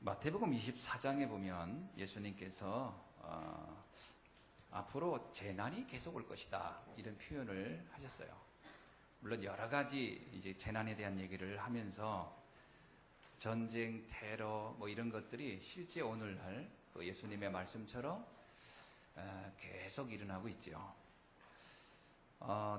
마태복음 24장에 보면 예수님께서 앞으로 재난이 계속 올 것이다 이런 표현을 하셨어요. 물론 여러 가지 이제 재난에 대한 얘기를 하면서 전쟁, 테러 뭐 이런 것들이 실제 오늘날 그 예수님의 말씀처럼 계속 일어나고 있죠.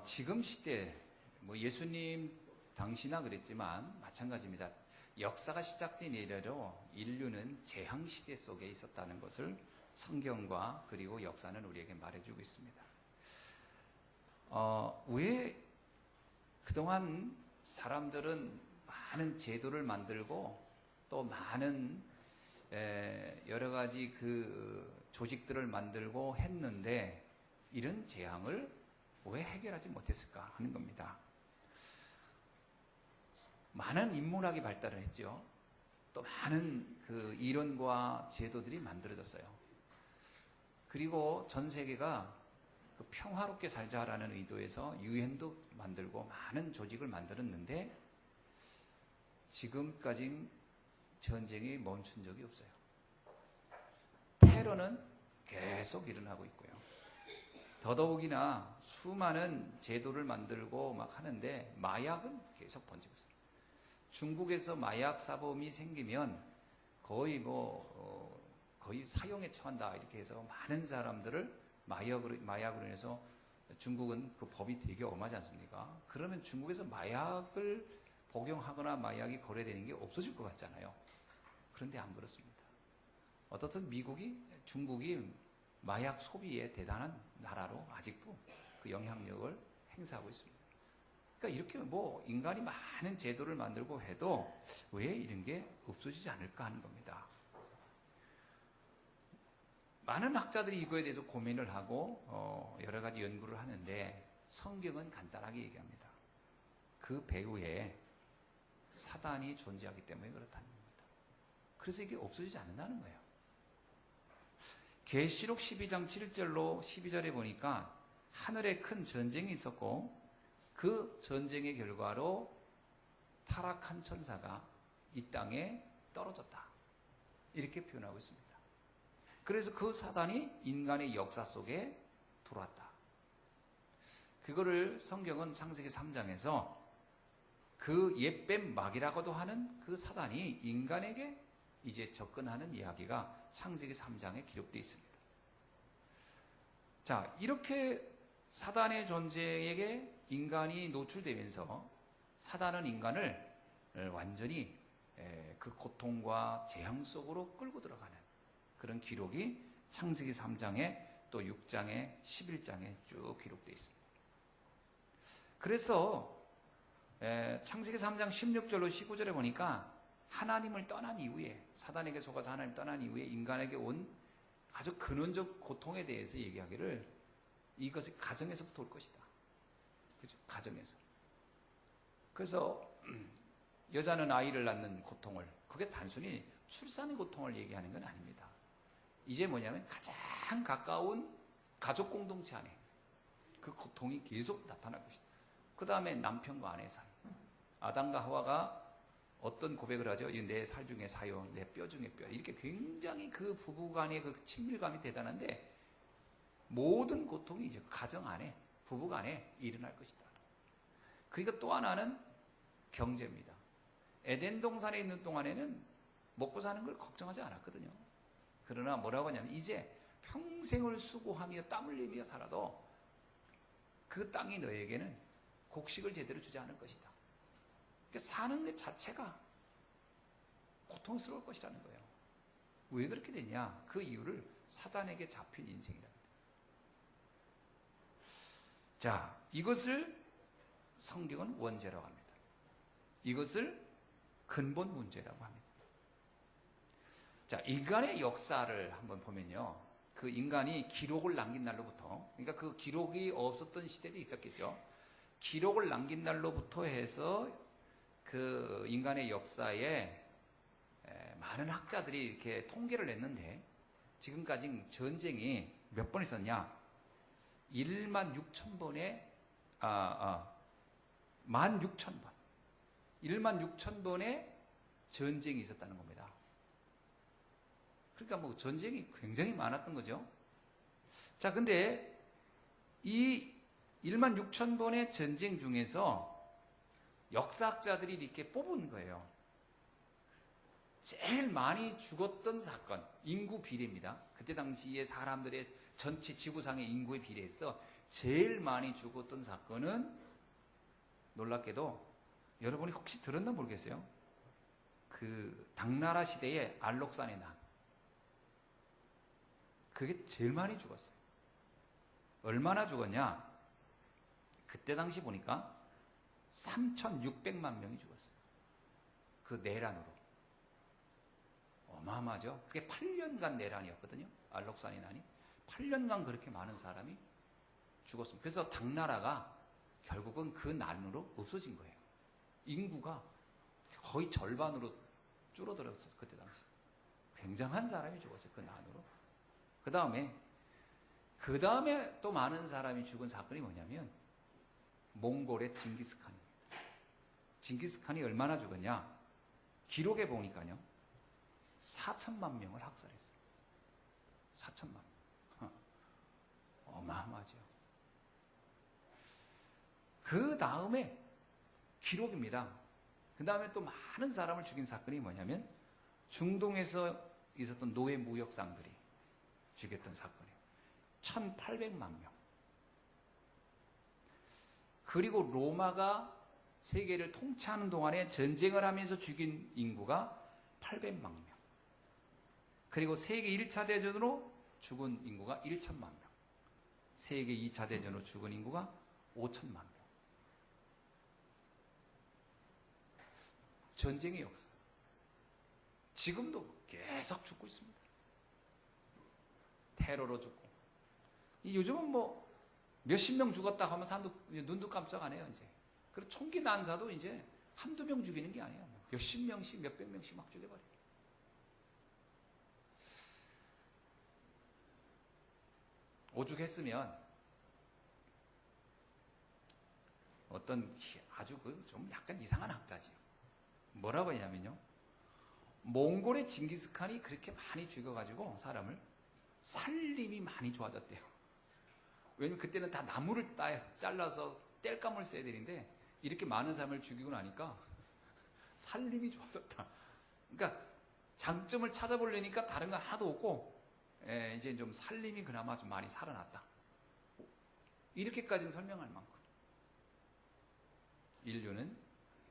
지금 시대 뭐 예수님 당시나 그랬지만 마찬가지입니다. 역사가 시작된 이래로 인류는 재앙 시대 속에 있었다는 것을 성경과 그리고 역사는 우리에게 말해주고 있습니다. 왜 그동안 사람들은 많은 제도를 만들고 또 많은 여러 가지 그 조직들을 만들고 했는데 이런 재앙을 왜 해결하지 못했을까 하는 겁니다. 많은 인문학이 발달을 했죠. 또 많은 그 이론과 제도들이 만들어졌어요. 그리고 전 세계가 그 평화롭게 살자라는 의도에서 유엔도 만들고 많은 조직을 만들었는데 지금까지 전쟁이 멈춘 적이 없어요. 테러는 계속 일어나고 있고요. 더더욱이나 수많은 제도를 만들고 막 하는데 마약은 계속 번지고 있어요. 중국에서 마약 사범이 생기면 거의 거의 사형에 처한다 이렇게 해서 많은 사람들을 마약으로 인해서 중국은 그 법이 되게 엄하지 않습니까? 그러면 중국에서 마약을 복용하거나 마약이 거래되는 게 없어질 것 같잖아요. 그런데 안 그렇습니다. 어떻든 중국이 마약 소비에 대단한 나라로 아직도 그 영향력을 행사하고 있습니다. 그러니까 이렇게 뭐 인간이 많은 제도를 만들고 해도 왜 이런 게 없어지지 않을까 하는 겁니다. 많은 학자들이 이거에 대해서 고민을 하고 여러 가지 연구를 하는데 성경은 간단하게 얘기합니다. 그 배후에 사단이 존재하기 때문에 그렇다는 겁니다. 그래서 이게 없어지지 않는다는 거예요. 계시록 12장 7절로 12절에 보니까 하늘에 큰 전쟁이 있었고 그 전쟁의 결과로 타락한 천사가 이 땅에 떨어졌다. 이렇게 표현하고 있습니다. 그래서 그 사단이 인간의 역사 속에 들어왔다. 그거를 성경은 창세기 3장에서 그 옛뱀 마귀라고도 하는 그 사단이 인간에게 이제 접근하는 이야기가 창세기 3장에 기록되어 있습니다. 자, 이렇게 사단의 존재에게 인간이 노출되면서 사단은 인간을 완전히 그 고통과 재앙 속으로 끌고 들어가는 그런 기록이 창세기 3장에 또 6장에 11장에 쭉 기록되어 있습니다. 그래서 창세기 3장 16절로 19절에 보니까 하나님을 떠난 이후에 사단에게 속아서 하나님을 떠난 이후에 인간에게 온 아주 근원적 고통에 대해서 얘기하기를 이것이 가정에서부터 올 것이다. 그죠? 가정에서. 그래서 여자는 아이를 낳는 고통을 그게 단순히 출산의 고통을 얘기하는 건 아닙니다. 이제 뭐냐면 가장 가까운 가족 공동체 안에 그 고통이 계속 나타날 것이다. 그 다음에 남편과 아내 사이. 아담과 하와가 어떤 고백을 하죠? 내 살 중에 사요, 내 뼈 중에 뼈. 이렇게 굉장히 그 부부 간의 그 친밀감이 대단한데 모든 고통이 이제 가정 안에, 부부 간에 일어날 것이다. 그리고 또 하나는 경제입니다. 에덴 동산에 있는 동안에는 먹고 사는 걸 걱정하지 않았거든요. 그러나 뭐라고 하냐면 이제 평생을 수고하며 땀 흘리며 살아도 그 땅이 너에게는 곡식을 제대로 주지 않을 것이다. 그러니까 사는 것 자체가 고통스러울 것이라는 거예요. 왜 그렇게 됐냐? 그 이유를 사단에게 잡힌 인생이라고 합니다. 자, 이것을 성경은 원죄라고 합니다. 이것을 근본 문제라고 합니다. 자, 인간의 역사를 한번 보면요. 그 인간이 기록을 남긴 날로부터, 그러니까 그 기록이 없었던 시대도 있었겠죠. 기록을 남긴 날로부터 해서 그 인간의 역사에 많은 학자들이 이렇게 통계를 냈는데 지금까지 전쟁이 몇 번 있었냐? 1만 6천 번에 16,000번 1만 6천 번의 전쟁이 있었다는 겁니다. 그러니까 뭐 전쟁이 굉장히 많았던 거죠. 자, 근데 이 1만 6천 번의 전쟁 중에서 역사학자들이 이렇게 뽑은 거예요. 제일 많이 죽었던 사건, 인구 비례입니다. 그때 당시에 사람들의 전체 지구상의 인구에 비례해서 제일 많이 죽었던 사건은 놀랍게도 여러분이 혹시 들었나 모르겠어요. 그 당나라 시대의 알록산의 난. 그게 제일 많이 죽었어요. 얼마나 죽었냐? 그때 당시 보니까 3,600만 명이 죽었어요. 그 내란으로. 어마어마하죠? 그게 8년간 내란이었거든요. 알록산의 난이. 8년간 그렇게 많은 사람이 죽었습니다. 그래서 당나라가 결국은 그 난으로 없어진 거예요. 인구가 거의 절반으로 줄어들었어요. 그때 당시. 굉장한 사람이 죽었어요. 그 난으로. 그 다음에 또 많은 사람이 죽은 사건이 뭐냐면 몽골의 징기스칸입니다. 징기스칸이 얼마나 죽었냐? 기록에 보니까요. 4천만 명을 학살했어요. 4천만 명. 어마어마하죠. 그 다음에 기록입니다. 그 다음에 또 많은 사람을 죽인 사건이 뭐냐면 중동에서 있었던 노예 무역상들이 죽였던 사건이에요. 1,800만 명. 그리고 로마가 세계를 통치하는 동안에 전쟁을 하면서 죽인 인구가 800만 명. 그리고 세계 1차 대전으로 죽은 인구가 1천만 명. 세계 2차 대전으로 죽은 인구가 5천만 명. 전쟁의 역사. 지금도 계속 죽고 있습니다. 테러로 죽고. 요즘은 뭐 몇십 명 죽었다 하면 사람도 눈도 깜짝 안 해요, 이제. 그리고 총기 난사도 이제 한두 명 죽이는 게 아니에요. 몇십 명씩, 몇백 명씩 막 죽여버려요. 오죽했으면 어떤 아주 좀 약간 이상한 학자지요. 뭐라고 했냐면요. 몽골의 징기스칸이 그렇게 많이 죽여가지고 사람을 살림이 많이 좋아졌대요. 왜냐면 그때는 다 나무를 잘라서 땔감을 써야 되는데 이렇게 많은 사람을 죽이고 나니까 살림이 좋아졌다. 그러니까 장점을 찾아보려니까 다른 건 하나도 없고 이제 좀 살림이 그나마 좀 많이 살아났다. 이렇게까지는 설명할 만큼 인류는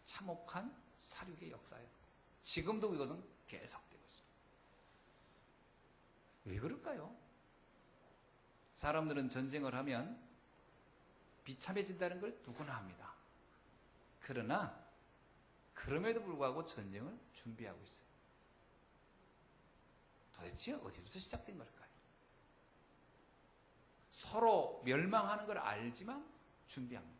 참혹한 사륙의 역사였고 지금도 이것은 계속되고 있습니다. 왜 그럴까요? 사람들은 전쟁을 하면 비참해진다는 걸 누구나 합니다. 그러나 그럼에도 불구하고 전쟁을 준비하고 있어요. 도대체 어디부터 시작된 걸까요? 서로 멸망하는 걸 알지만 준비합니다.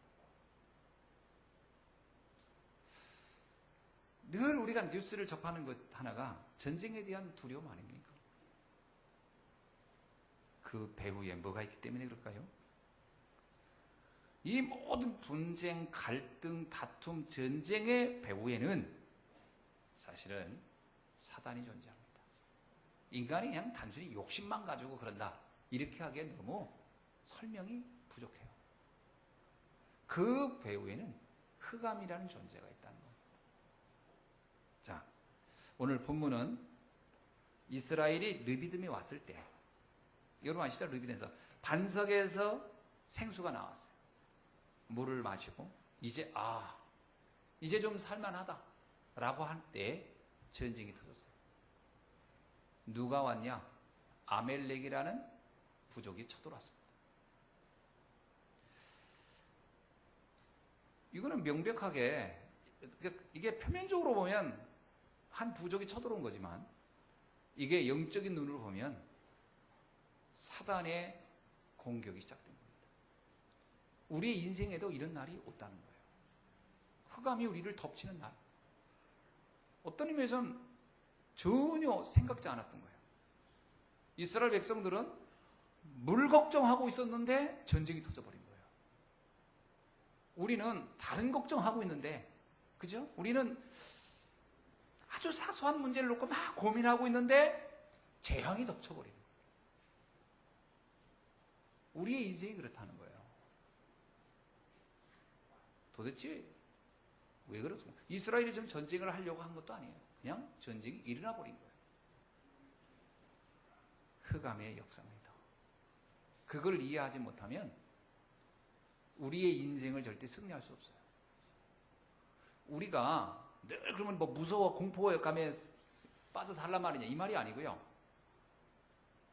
늘 우리가 뉴스를 접하는 것 하나가 전쟁에 대한 두려움 아닙니까? 그 배후에 뭐가 있기 때문에 그럴까요? 이 모든 분쟁, 갈등, 다툼, 전쟁의 배후에는 사실은 사단이 존재합니다. 인간이 그냥 단순히 욕심만 가지고 그런다. 이렇게 하기에 너무 설명이 부족해요. 그 배후에는 흑암이라는 존재가 있다는 겁니다. 자, 오늘 본문은 이스라엘이 르비딤에 왔을 때 여러분 아시죠? 르비딤에서 반석에서 생수가 나왔어요. 물을 마시고 이제 좀 살만하다 라고 할 때 전쟁이 터졌어요. 누가 왔냐? 아멜렉이라는 부족이 쳐들어왔습니다. 이거는 명백하게 이게 표면적으로 보면 한 부족이 쳐들어온 거지만 이게 영적인 눈으로 보면 사단의 공격이 시작된 겁니다. 우리의 인생에도 이런 날이 없다는 거예요. 흑암이 우리를 덮치는 날. 어떤 의미에서는 전혀 생각지 않았던 거예요. 이스라엘 백성들은 물 걱정하고 있었는데 전쟁이 터져버린 거예요. 우리는 다른 걱정하고 있는데, 그죠? 우리는 아주 사소한 문제를 놓고 막 고민하고 있는데 재앙이 덮쳐버리는 거예요. 우리의 인생이 그렇다는 거예요. 도대체 왜 그렇습니까? 이스라엘이 지금 전쟁을 하려고 한 것도 아니에요. 그냥 전쟁이 일어나 버린 거예요. 흑암의 역사입니다. 그걸 이해하지 못하면 우리의 인생을 절대 승리할 수 없어요. 우리가 늘 그러면 뭐 무서워 공포감에 빠져 살란 말이냐 이 말이 아니고요.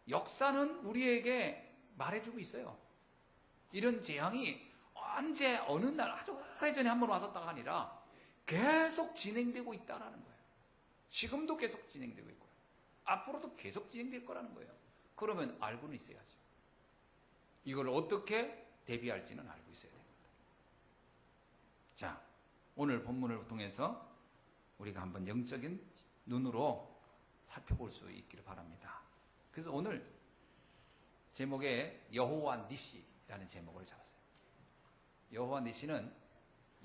역사는 우리에게 말해주고 있어요. 이런 재앙이 언제 어느 날 아주 오래전에 한 번 왔었다가 아니라 계속 진행되고 있다라는 거예요. 지금도 계속 진행되고 있고요. 앞으로도 계속 진행될 거라는 거예요. 그러면 알고는 있어야죠. 이걸 어떻게 대비할지는 알고 있어야 됩니다. 자, 오늘 본문을 통해서 우리가 한번 영적인 눈으로 살펴볼 수 있기를 바랍니다. 그래서 오늘 제목에 여호와 니시라는 제목을 잡았어요. 여호와 니시는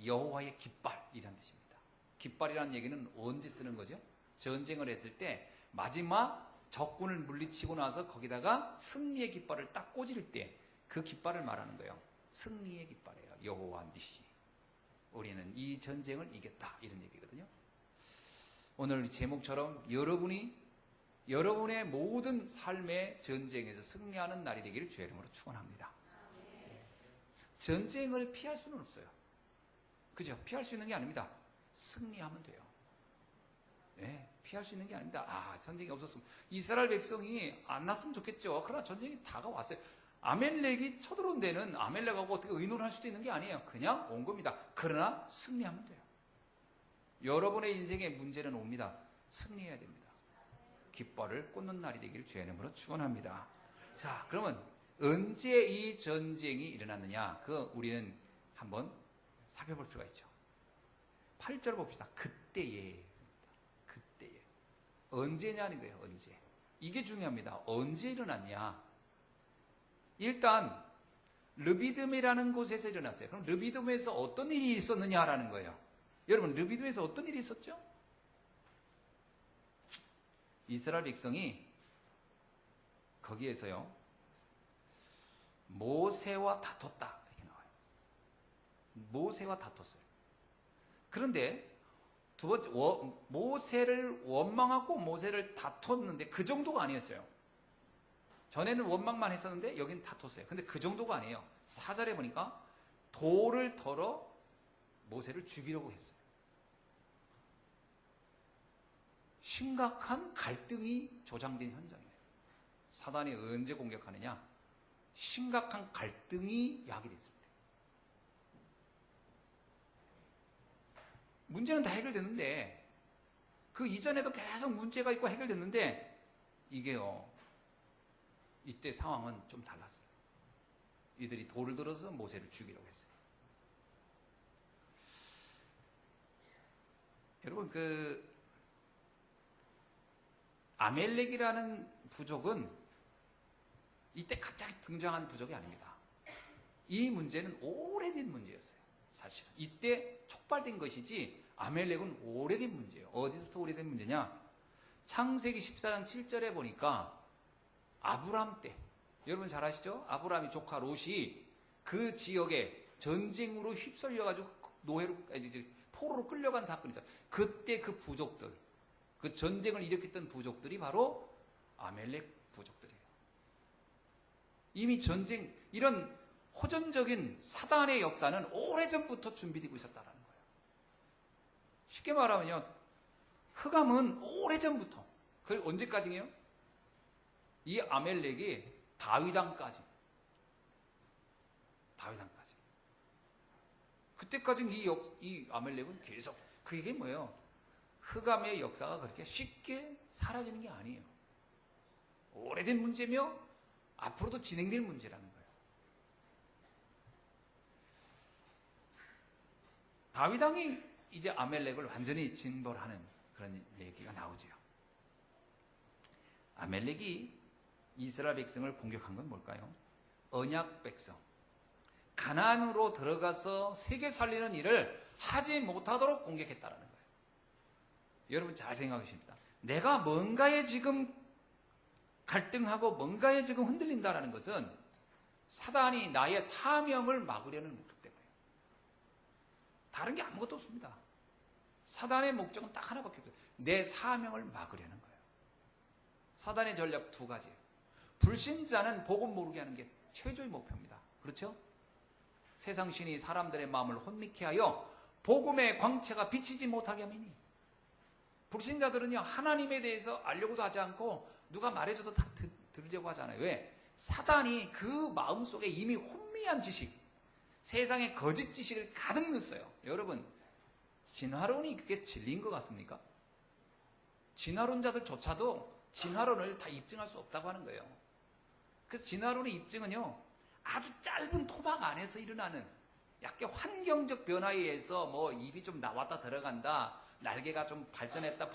여호와의 깃발이라는 뜻입니다. 깃발이라는 얘기는 언제 쓰는 거죠? 전쟁을 했을 때 마지막 적군을 물리치고 나서 거기다가 승리의 깃발을 딱 꽂을 때 그 깃발을 말하는 거예요. 승리의 깃발이에요. 여호와 니시. 우리는 이 전쟁을 이겼다 이런 얘기거든요. 오늘 제목처럼 여러분의 모든 삶의 전쟁에서 승리하는 날이 되기를 주의 이름으로 축원합니다. 전쟁을 피할 수는 없어요. 그죠? 피할 수 있는 게 아닙니다. 승리하면 돼요. 네, 피할 수 있는 게 아닙니다. 아, 전쟁이 없었으면 이스라엘 백성이 안 났으면 좋겠죠. 그러나 전쟁이 다가왔어요. 아멜렉이 쳐들어온 데는 아멜렉하고 어떻게 의논할 수도 있는 게 아니에요. 그냥 온 겁니다. 그러나 승리하면 돼요. 여러분의 인생의 문제는 옵니다. 승리해야 됩니다. 깃발을 꽂는 날이 되기를 주의 이름으로 축원합니다. 자, 그러면 언제 이 전쟁이 일어났느냐? 우리는 한번 살펴볼 필요가 있죠. 8절 봅시다. 그때에. 언제냐는 거예요. 언제. 이게 중요합니다. 언제 일어났냐? 일단 르비딤이라는 곳에서 일어났어요. 그럼 르비딤에서 어떤 일이 있었느냐라는 거예요. 여러분, 르비딤에서 어떤 일이 있었죠? 이스라엘 백성이 거기에서요 모세와 다퉜다 이렇게 나와요. 모세와 다퉜어요. 그런데 두 번째, 모세를 원망하고 모세를 다퉜는데 그 정도가 아니었어요. 전에는 원망만 했었는데 여긴 다퉜어요. 근데 그 정도가 아니에요. 4절에 보니까 돌을 털어 모세를 죽이려고 했어요. 심각한 갈등이 조장된 현장이에요. 사단이 언제 공격하느냐? 심각한 갈등이 야기됐을 때. 문제는 다 해결됐는데 그 이전에도 계속 문제가 있고 해결됐는데 이게요. 이때 상황은 좀 달랐어요. 이들이 돌을 들어서 모세를 죽이려고 했어요. 여러분, 아멜렉이라는 부족은 이때 갑자기 등장한 부족이 아닙니다. 이 문제는 오래된 문제였어요. 사실은 이때 촉발된 것이지 아멜렉은 오래된 문제예요. 어디서부터 오래된 문제냐? 창세기 14장 7절에 보니까 아브람 때, 여러분 잘 아시죠? 아브람의 조카 롯이 그 지역에 전쟁으로 휩쓸려가지고 포로로 끌려간 사건이 있어요. 그때 그 부족들, 그 전쟁을 일으켰던 부족들이 바로 아멜렉 부족들이에요. 이미 전쟁, 이런 호전적인 사단의 역사는 오래전부터 준비되고 있었다는 거예요. 쉽게 말하면요, 흑암은 오래전부터, 그리고 언제까지요? 이 아멜렉이 다윗왕까지. 그때까지는 이 아멜렉은 계속, 그게 뭐예요? 흑암의 역사가 그렇게 쉽게 사라지는 게 아니에요. 오래된 문제며 앞으로도 진행될 문제라는 거예요. 다윗왕이 이제 아멜렉을 완전히 징벌하는 그런 얘기가 나오죠. 아멜렉이 이스라엘 백성을 공격한 건 뭘까요? 언약 백성. 가나안으로 들어가서 세계 살리는 일을 하지 못하도록 공격했다는 거예요. 여러분 잘 생각하십니다. 내가 뭔가에 지금 갈등하고 뭔가에 지금 흔들린다는 것은 사단이 나의 사명을 막으려는 목적 때문이에요. 다른 게 아무것도 없습니다. 사단의 목적은 딱 하나밖에 없어요. 내 사명을 막으려는 거예요. 사단의 전략 두 가지예요. 불신자는 복음 모르게 하는 게 최초의 목표입니다. 그렇죠? 세상 신이 사람들의 마음을 혼미케 하여 복음의 광채가 비치지 못하게 하미니. 불신자들은요, 하나님에 대해서 알려고도 하지 않고 누가 말해줘도 다 들으려고 하잖아요. 왜? 사단이 그 마음속에 이미 혼미한 지식, 세상의 거짓 지식을 가득 넣었어요. 여러분, 진화론이 그게 진리인 것 같습니까? 진화론자들조차도 진화론을 다 입증할 수 없다고 하는 거예요. 그래서 진화론의 입증은요, 아주 짧은 토막 안에서 일어나는 약간 환경적 변화에 의해서 뭐 입이 좀 나왔다 들어간다, 날개가 좀 발전했다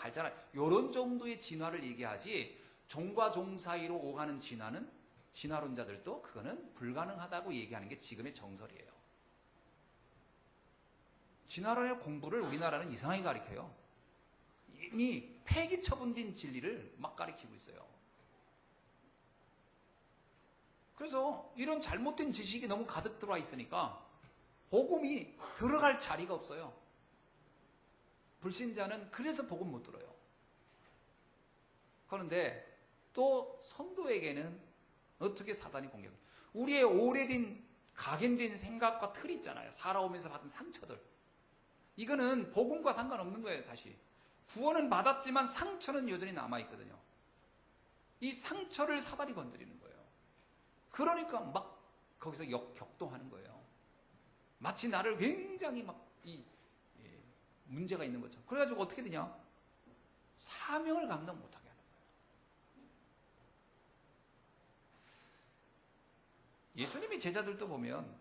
이런 정도의 진화를 얘기하지, 종과 종 사이로 오가는 진화는 진화론자들도 그거는 불가능하다고 얘기하는 게 지금의 정설이에요. 진화론의 공부를 우리나라는 이상하게 가르쳐요. 이미 폐기 처분된 진리를 막 가르치고 있어요. 그래서 이런 잘못된 지식이 너무 가득 들어와 있으니까 복음이 들어갈 자리가 없어요. 불신자는 그래서 복음 못 들어요. 그런데 또 성도에게는 어떻게 사단이 공격해요? 우리의 오래된 각인된 생각과 틀이 있잖아요. 살아오면서 받은 상처들. 이거는 복음과 상관없는 거예요. 다시 구원은 받았지만 상처는 여전히 남아있거든요. 이 상처를 사단이 건드리는 거예요. 그러니까 막 거기서 격동하는 거예요. 마치 나를 굉장히 막 문제가 있는 것처럼. 그래가지고 어떻게 되냐? 사명을 감당 못하게 하는 거예요. 예수님이 제자들도 보면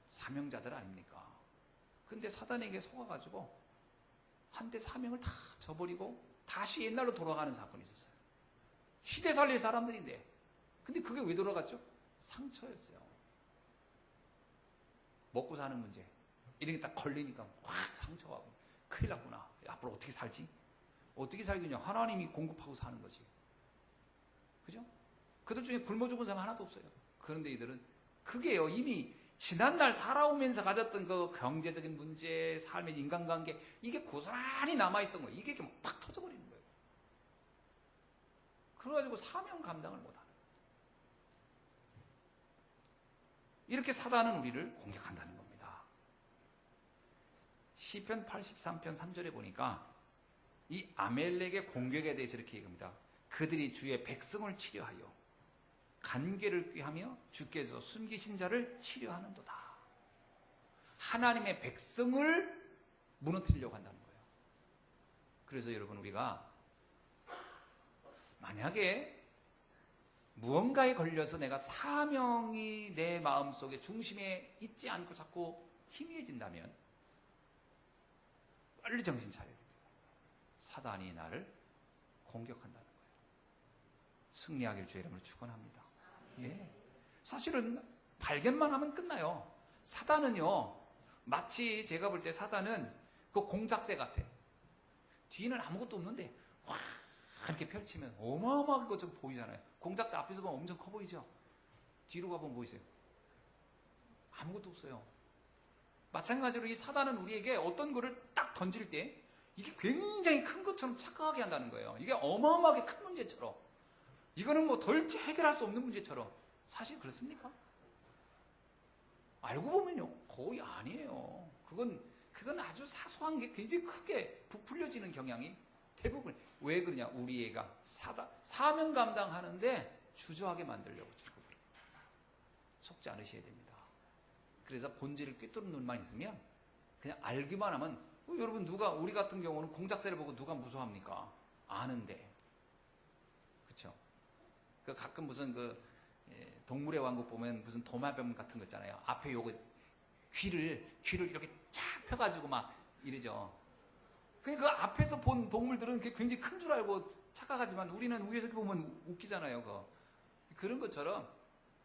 사명자들 아닙니까? 근데 사단에게 속아가지고 한때 사명을 다 저버리고 다시 옛날로 돌아가는 사건이 있었어요. 시대 살릴 사람들인데. 근데 그게 왜 돌아갔죠? 상처였어요. 먹고 사는 문제. 이런 게 딱 걸리니까 확 상처하고 큰일 났구나. 앞으로 어떻게 살지? 어떻게 살겠냐? 하나님이 공급하고 사는 거지. 그죠? 그들 중에 굶어 죽은 사람 하나도 없어요. 그런데 이들은 그게요, 이미 지난날 살아오면서 가졌던 그 경제적인 문제, 삶의 인간관계, 이게 고스란히 남아있던 거예요. 이게 좀 팍 터져버리는 거예요. 그래가지고 사명 감당을 못하는 거예요. 이렇게 사단은 우리를 공격한다는 겁니다. 시편 83편 3절에 보니까 이 아멜렉의 공격에 대해서 이렇게 얘기합니다. 그들이 주의 백성을 치려하여 간계를 꾀하며 주께서 숨기신 자를 치려하는도다. 하나님의 백성을 무너뜨리려고 한다는 거예요. 그래서 여러분, 우리가 만약에 무언가에 걸려서 내가 사명이 내 마음속에 중심에 있지 않고 자꾸 희미해진다면 빨리 정신 차려야 됩니다. 사단이 나를 공격한다는 거예요. 승리하길 주의 이름으로 축원합니다. 예. 사실은 발견만 하면 끝나요. 사단은요, 마치 제가 볼 때 사단은 그 공작새 같아. 뒤에는 아무것도 없는데 와 이렇게 펼치면 어마어마한 거 좀 보이잖아요. 공작새 앞에서 보면 엄청 커 보이죠? 뒤로 가보면 보이세요? 아무것도 없어요. 마찬가지로 이 사단은 우리에게 어떤 거를 딱 던질 때 이게 굉장히 큰 것처럼 착각하게 한다는 거예요. 이게 어마어마하게 큰 문제처럼. 이거는 뭐 덜 해결할 수 없는 문제처럼. 사실 그렇습니까? 알고 보면요, 거의 아니에요. 그건 아주 사소한 게 굉장히 크게 부풀려지는 경향이 대부분. 왜 그러냐? 우리 애가 사명 감당하는데 주저하게 만들려고 자꾸 그래요. 속지 않으셔야 됩니다. 그래서 본질을 꿰뚫는 눈만 있으면 그냥 알기만 하면, 여러분 우리 같은 경우는 공작새를 보고 누가 무서워합니까? 아는데. 그렇죠? 그 가끔 무슨 동물의 왕국 보면 무슨 도마뱀 같은 거 있잖아요. 앞에 요거 귀를 이렇게 쫙 펴가지고 막 이러죠. 그 앞에서 본 동물들은 그게 굉장히 큰 줄 알고 착각하지만 우리는 위에서 보면 웃기잖아요. 그런 것처럼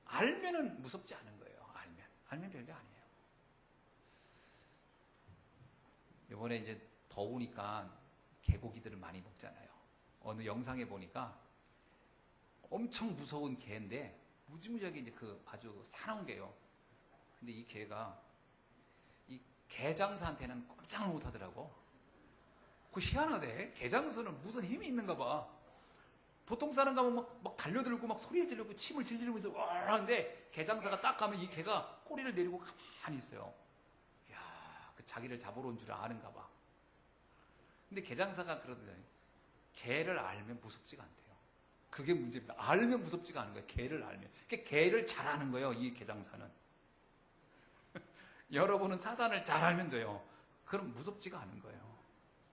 알면은 무섭지 않은 거예요. 알면 별게 아니에요. 이번에 이제 더우니까 개고기들을 많이 먹잖아요. 어느 영상에 보니까 엄청 무서운 개인데 무지무지하게 이제 그 아주 사나운 개요. 근데 이 개가 이 개장사한테는 꼼짝을 못 하더라고. 그 희한하대. 개장사는 무슨 힘이 있는가 봐. 보통 사람 가면 막 달려들고 막 소리를 지르고 침을 질지르면서 와 하는데 개장사가 딱 가면 이 개가 꼬리를 내리고 가만히 있어요. 이야, 그 자기를 잡으러 온 줄 아는가 봐. 근데 개장사가 그러더니 개를 알면 무섭지가 않대요. 그게 문제입니다. 알면 무섭지가 않은 거예요. 개를 알면. 그러니까 개를 잘 아는 거예요. 이 개장사는. 여러분은 사단을 잘 알면 돼요. 그럼 무섭지가 않은 거예요.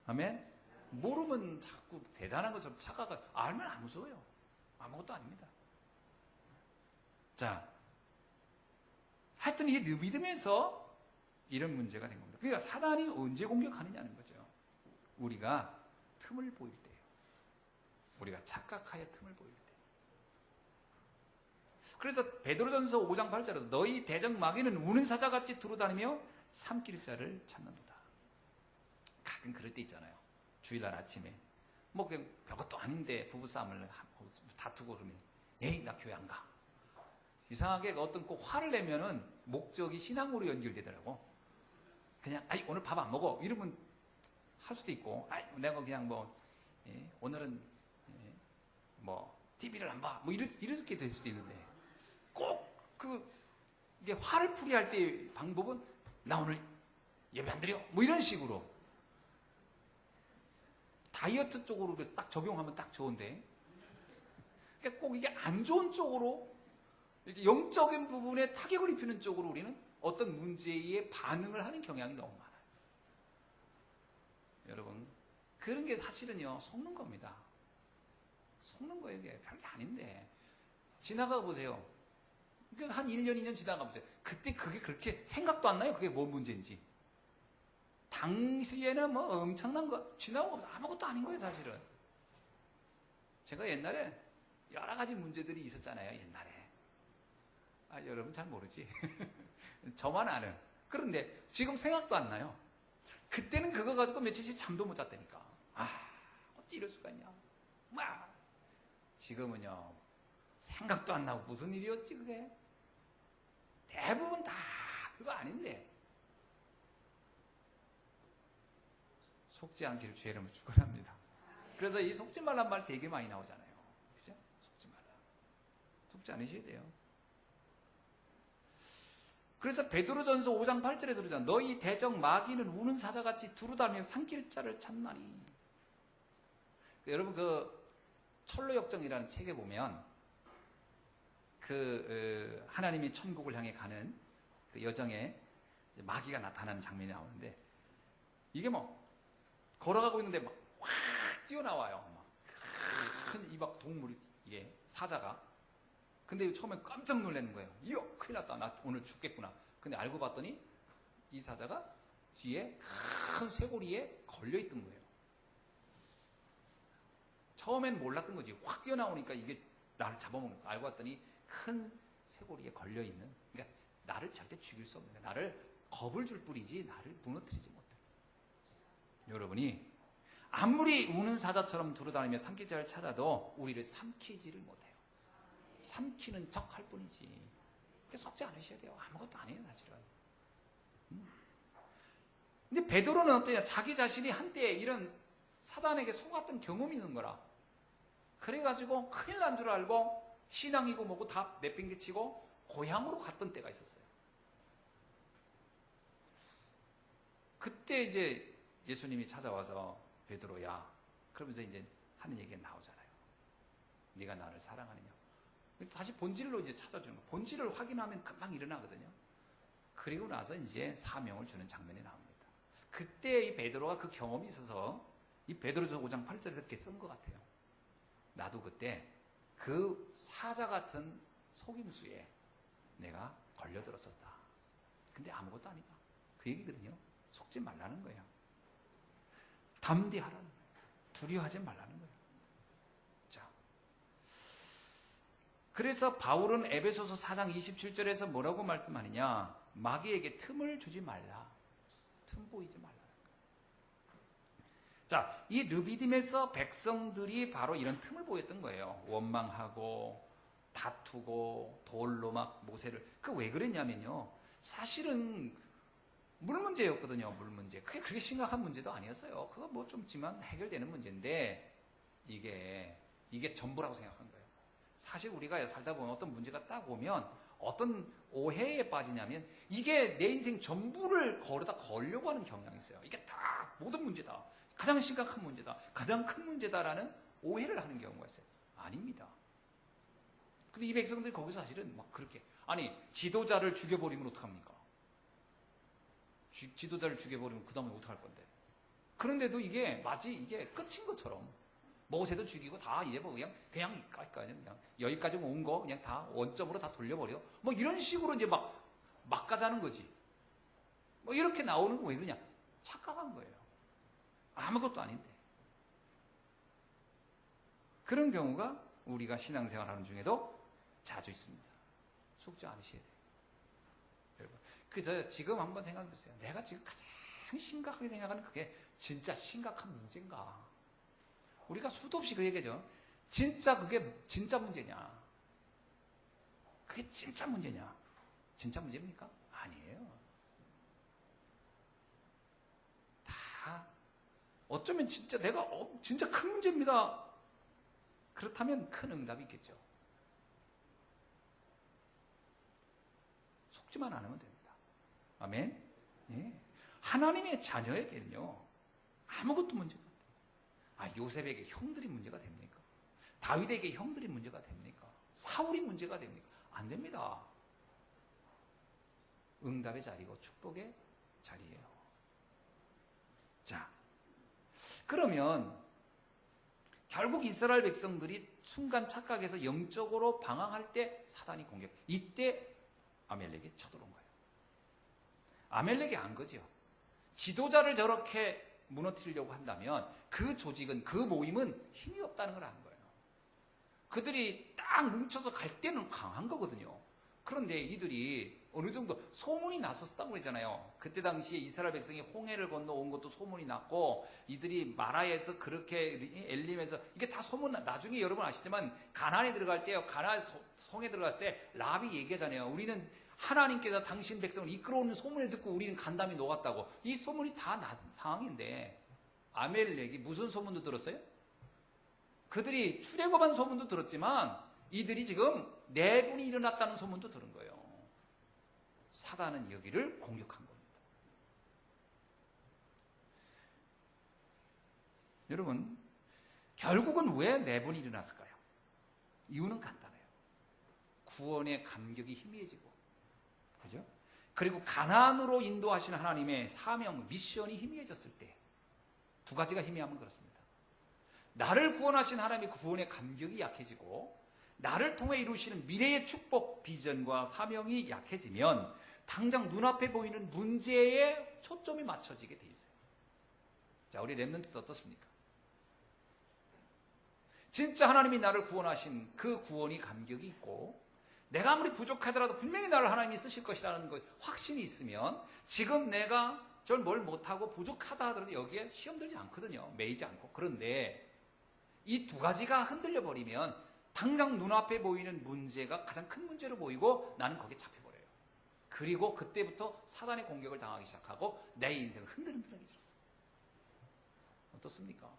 아멘? 모르면 자꾸 대단한 것처럼 착각하 알면 안 무서워요. 아무것도 아닙니다. 자, 하여튼 이 믿음에서 이런 문제가 된 겁니다. 그러니까 사단이 언제 공격하느냐는 거죠. 우리가 틈을 보일 때예요. 우리가 착각하여 틈을 보일 때. 그래서 베드로전서 5장 8절에도 너희 대적 마귀는 우는 사자같이 두루다니며 삼킬 자를 찾는도다. 가끔 그럴 때 있잖아요. 주일날 아침에 뭐 별것도 아닌데 부부싸움을 다투고 그러면 에이 나 교회 안 가. 이상하게 어떤 꼭 화를 내면은 목적이 신앙으로 연결되더라고. 그냥 아이 오늘 밥 안 먹어 이러면 할 수도 있고 아이 내가 그냥 뭐 오늘은 뭐 TV를 안 봐 뭐 이렇게 될 수도 있는데 꼭 이게 화를 풀이할 때의 방법은 나 오늘 예배 안 드려 뭐 이런 식으로 다이어트 쪽으로 딱 적용하면 딱 좋은데 그러니까 꼭 이게 안 좋은 쪽으로 이렇게 영적인 부분에 타격을 입히는 쪽으로 우리는 어떤 문제에 반응을 하는 경향이 너무 많아요. 여러분 그런 게 사실은요 속는 겁니다. 속는 거예요. 이게 별게 아닌데 지나가 보세요. 한 1년 2년 지나가 보세요. 그때 그게 그렇게 생각도 안 나요. 그게 뭔 문제인지. 당시에는 뭐 엄청난 거 지나고 아무것도 아닌 거예요 사실은. 제가 옛날에 여러 가지 문제들이 있었잖아요 옛날에. 아 여러분 잘 모르지. 저만 아는. 그런데 지금 생각도 안 나요. 그때는 그거 가지고 며칠씩 잠도 못 잤다니까. 아 어찌 이럴 수가 있냐. 막 지금은요 생각도 안 나고 무슨 일이었지 그게. 대부분 다 그거 아닌데. 속지 않기를 주의 이름으로 축원합니다. 그래서 이 속지 말란 말 되게 많이 나오잖아요. 그죠? 속지 말라. 속지 않으셔야 돼요. 그래서 베드로전서 5장 8절에서 그러잖아요. 너희 대적 마귀는 우는 사자같이 두루다니며 삼킬 자를 찾나니. 여러분 그 철로역정이라는 책에 보면 하나님이 천국을 향해 가는 그 여정에 마귀가 나타나는 장면이 나오는데 이게 뭐 걸어가고 있는데 막 확 뛰어나와요. 큰 이 막 동물이 이게 사자가. 근데 처음에 깜짝 놀라는 거예요. 이야 큰일 났다. 나 오늘 죽겠구나. 근데 알고 봤더니 이 사자가 뒤에 큰 쇠고리에 걸려있던 거예요. 처음엔 몰랐던 거지. 확 뛰어나오니까 이게 나를 잡아먹는 거. 알고 봤더니 큰 쇠고리에 걸려있는. 그러니까 나를 절대 죽일 수 없는 거야. 나를 겁을 줄 뿐이지 나를 무너뜨리지 못해. 여러분이 아무리 우는 사자처럼 두루다니며 삼킬 자를 찾아도 우리를 삼키지를 못해요. 삼키는 척 할 뿐이지. 속지 않으셔야 돼요. 아무것도 아니에요 사실은. 근데 베드로는 어떠냐. 자기 자신이 한때 이런 사단에게 속았던 경험이 있는 거라. 그래가지고 큰일 난 줄 알고 신앙이고 뭐고 다 내팽개치고 고향으로 갔던 때가 있었어요. 그때 이제 예수님이 찾아와서 베드로야 그러면서 이제 하는 얘기가 나오잖아요. 네가 나를 사랑하느냐. 다시 본질로 이제 찾아주는 거. 본질을 확인하면 금방 일어나거든요. 그리고 나서 이제 사명을 주는 장면이 나옵니다. 그때 이 베드로가 그 경험이 있어서 이 베드로전서 5장 8절에 그렇게 쓴 것 같아요. 나도 그때 그 사자 같은 속임수에 내가 걸려들었었다. 근데 아무것도 아니다. 그 얘기거든요. 속지 말라는 거예요. 담대하라는 거예요. 두려워하지 말라는 거예요. 자, 그래서 바울은 에베소서 4장 27절에서 뭐라고 말씀하느냐. 마귀에게 틈을 주지 말라. 틈 보이지 말라. 자, 이 르비딤에서 백성들이 바로 이런 틈을 보였던 거예요. 원망하고 다투고 돌로 막 모세를. 그 왜 그랬냐면요. 사실은 물 문제였거든요. 물 문제. 그게 그렇게 심각한 문제도 아니었어요. 그거 뭐 좀지만 해결되는 문제인데 이게 전부라고 생각한 거예요. 사실 우리가 살다 보면 어떤 문제가 딱 오면 어떤 오해에 빠지냐면 이게 내 인생 전부를 거기다 걸려고 하는 경향이 있어요. 이게 다 모든 문제다. 가장 심각한 문제다. 가장 큰 문제다라는 오해를 하는 경우가 있어요. 아닙니다. 근데 이 백성들이 거기서 사실은 막 그렇게 아니 지도자를 죽여버리면 어떡합니까? 지도자를 죽여버리면 그 다음에 어떡할 건데? 그런데도 이게 마치 이게 끝인 것처럼 모세도 죽이고 다 이제 뭐 그냥 여기까지 온 거 그냥 다 원점으로 다 돌려버려. 뭐 이런 식으로 이제 막 가자는 거지. 뭐 이렇게 나오는 거 왜 그러냐? 착각한 거예요. 아무것도 아닌데. 그런 경우가 우리가 신앙생활하는 중에도 자주 있습니다. 속지 않으셔야 돼요. 여러분. 그래서 지금 한번 생각해 보세요. 내가 지금 가장 심각하게 생각하는 그게 진짜 심각한 문제인가? 우리가 수도 없이 그 얘기죠. 진짜 그게 진짜 문제냐? 그게 진짜 문제냐? 진짜 문제입니까? 아니에요. 다 어쩌면 진짜 내가 진짜 큰 문제입니다. 그렇다면 큰 응답이 있겠죠. 속지만 않으면 됩니다. 아멘? 예. 하나님의 자녀에게는요, 아무것도 문제가 안 돼요. 요셉에게 형들이 문제가 됩니까? 다윗에게 형들이 문제가 됩니까? 사울이 문제가 됩니까? 안 됩니다. 응답의 자리고 축복의 자리예요. 자, 그러면 결국 이스라엘 백성들이 순간 착각해서 영적으로 방황할 때 사단이 공격. 이때 아멜렉이 쳐들어온 거예요. 아멜렉이 안 거죠. 지도자를 저렇게 무너뜨리려고 한다면 그 조직은 그 모임은 힘이 없다는 걸 아는 거예요. 그들이 딱 뭉쳐서 갈 때는 강한 거거든요. 그런데 이들이 어느 정도 소문이 났었다고 그러잖아요. 그때 당시에 이스라엘 백성이 홍해를 건너온 것도 소문이 났고 이들이 마라에서 그렇게 엘림에서 이게 다 소문 나중에 여러분 아시지만 가나안에 들어갈 때요. 가나안 성에 들어갔을 때 랍이 얘기하잖아요. 우리는 하나님께서 당신 백성을 이끌어오는 소문을 듣고 우리는 간담이 녹았다고. 이 소문이 다 난 상황인데 아멜렉이 무슨 소문도 들었어요? 그들이 출애굽한 소문도 들었지만 이들이 지금 내분이 일어났다는 소문도 들은 거예요. 사단은 여기를 공격한 겁니다. 여러분, 결국은 왜 내분이 일어났을까요? 이유는 간단해요. 구원의 감격이 희미해지고, 그죠? 그리고 가나안으로 인도하시는 하나님의 사명, 미션이 희미해졌을 때 두 가지가 희미하면 그렇습니다. 나를 구원하신 하나님의 구원의 감격이 약해지고 나를 통해 이루시는 미래의 축복, 비전과 사명이 약해지면 당장 눈앞에 보이는 문제에 초점이 맞춰지게 돼 있어요. 자, 우리 렘넌트도 어떻습니까? 진짜 하나님이 나를 구원하신 그 구원이 감격이 있고 내가 아무리 부족하더라도 분명히 나를 하나님이 쓰실 것이라는 확신이 있으면 지금 내가 전 뭘 못하고 부족하다 하더라도 여기에 시험 들지 않거든요. 매이지 않고. 그런데 이 두 가지가 흔들려 버리면 당장 눈앞에 보이는 문제가 가장 큰 문제로 보이고 나는 거기에 잡혀버려요. 그리고 그때부터 사단의 공격을 당하기 시작하고 내 인생을 흔들흔들하게 돼요. 어떻습니까?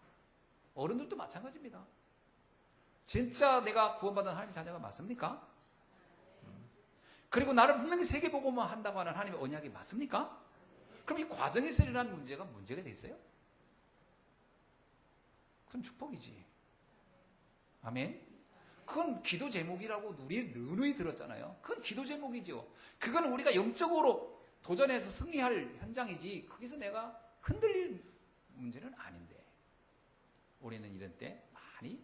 어른들도 마찬가지입니다. 진짜 내가 구원받은 하나님의 자녀가 맞습니까? 그리고 나를 분명히 세계복음화 한다고 하는 하나님의 언약이 맞습니까? 그럼 이 과정에서 일어난 문제가 돼 있어요? 그건 축복이지. 아멘? 그건 기도 제목이라고 우리 누누이 들었잖아요. 그건 기도 제목이죠. 그건 우리가 영적으로 도전해서 승리할 현장이지 거기서 내가 흔들릴 문제는 아닌데 우리는 이런 때 많이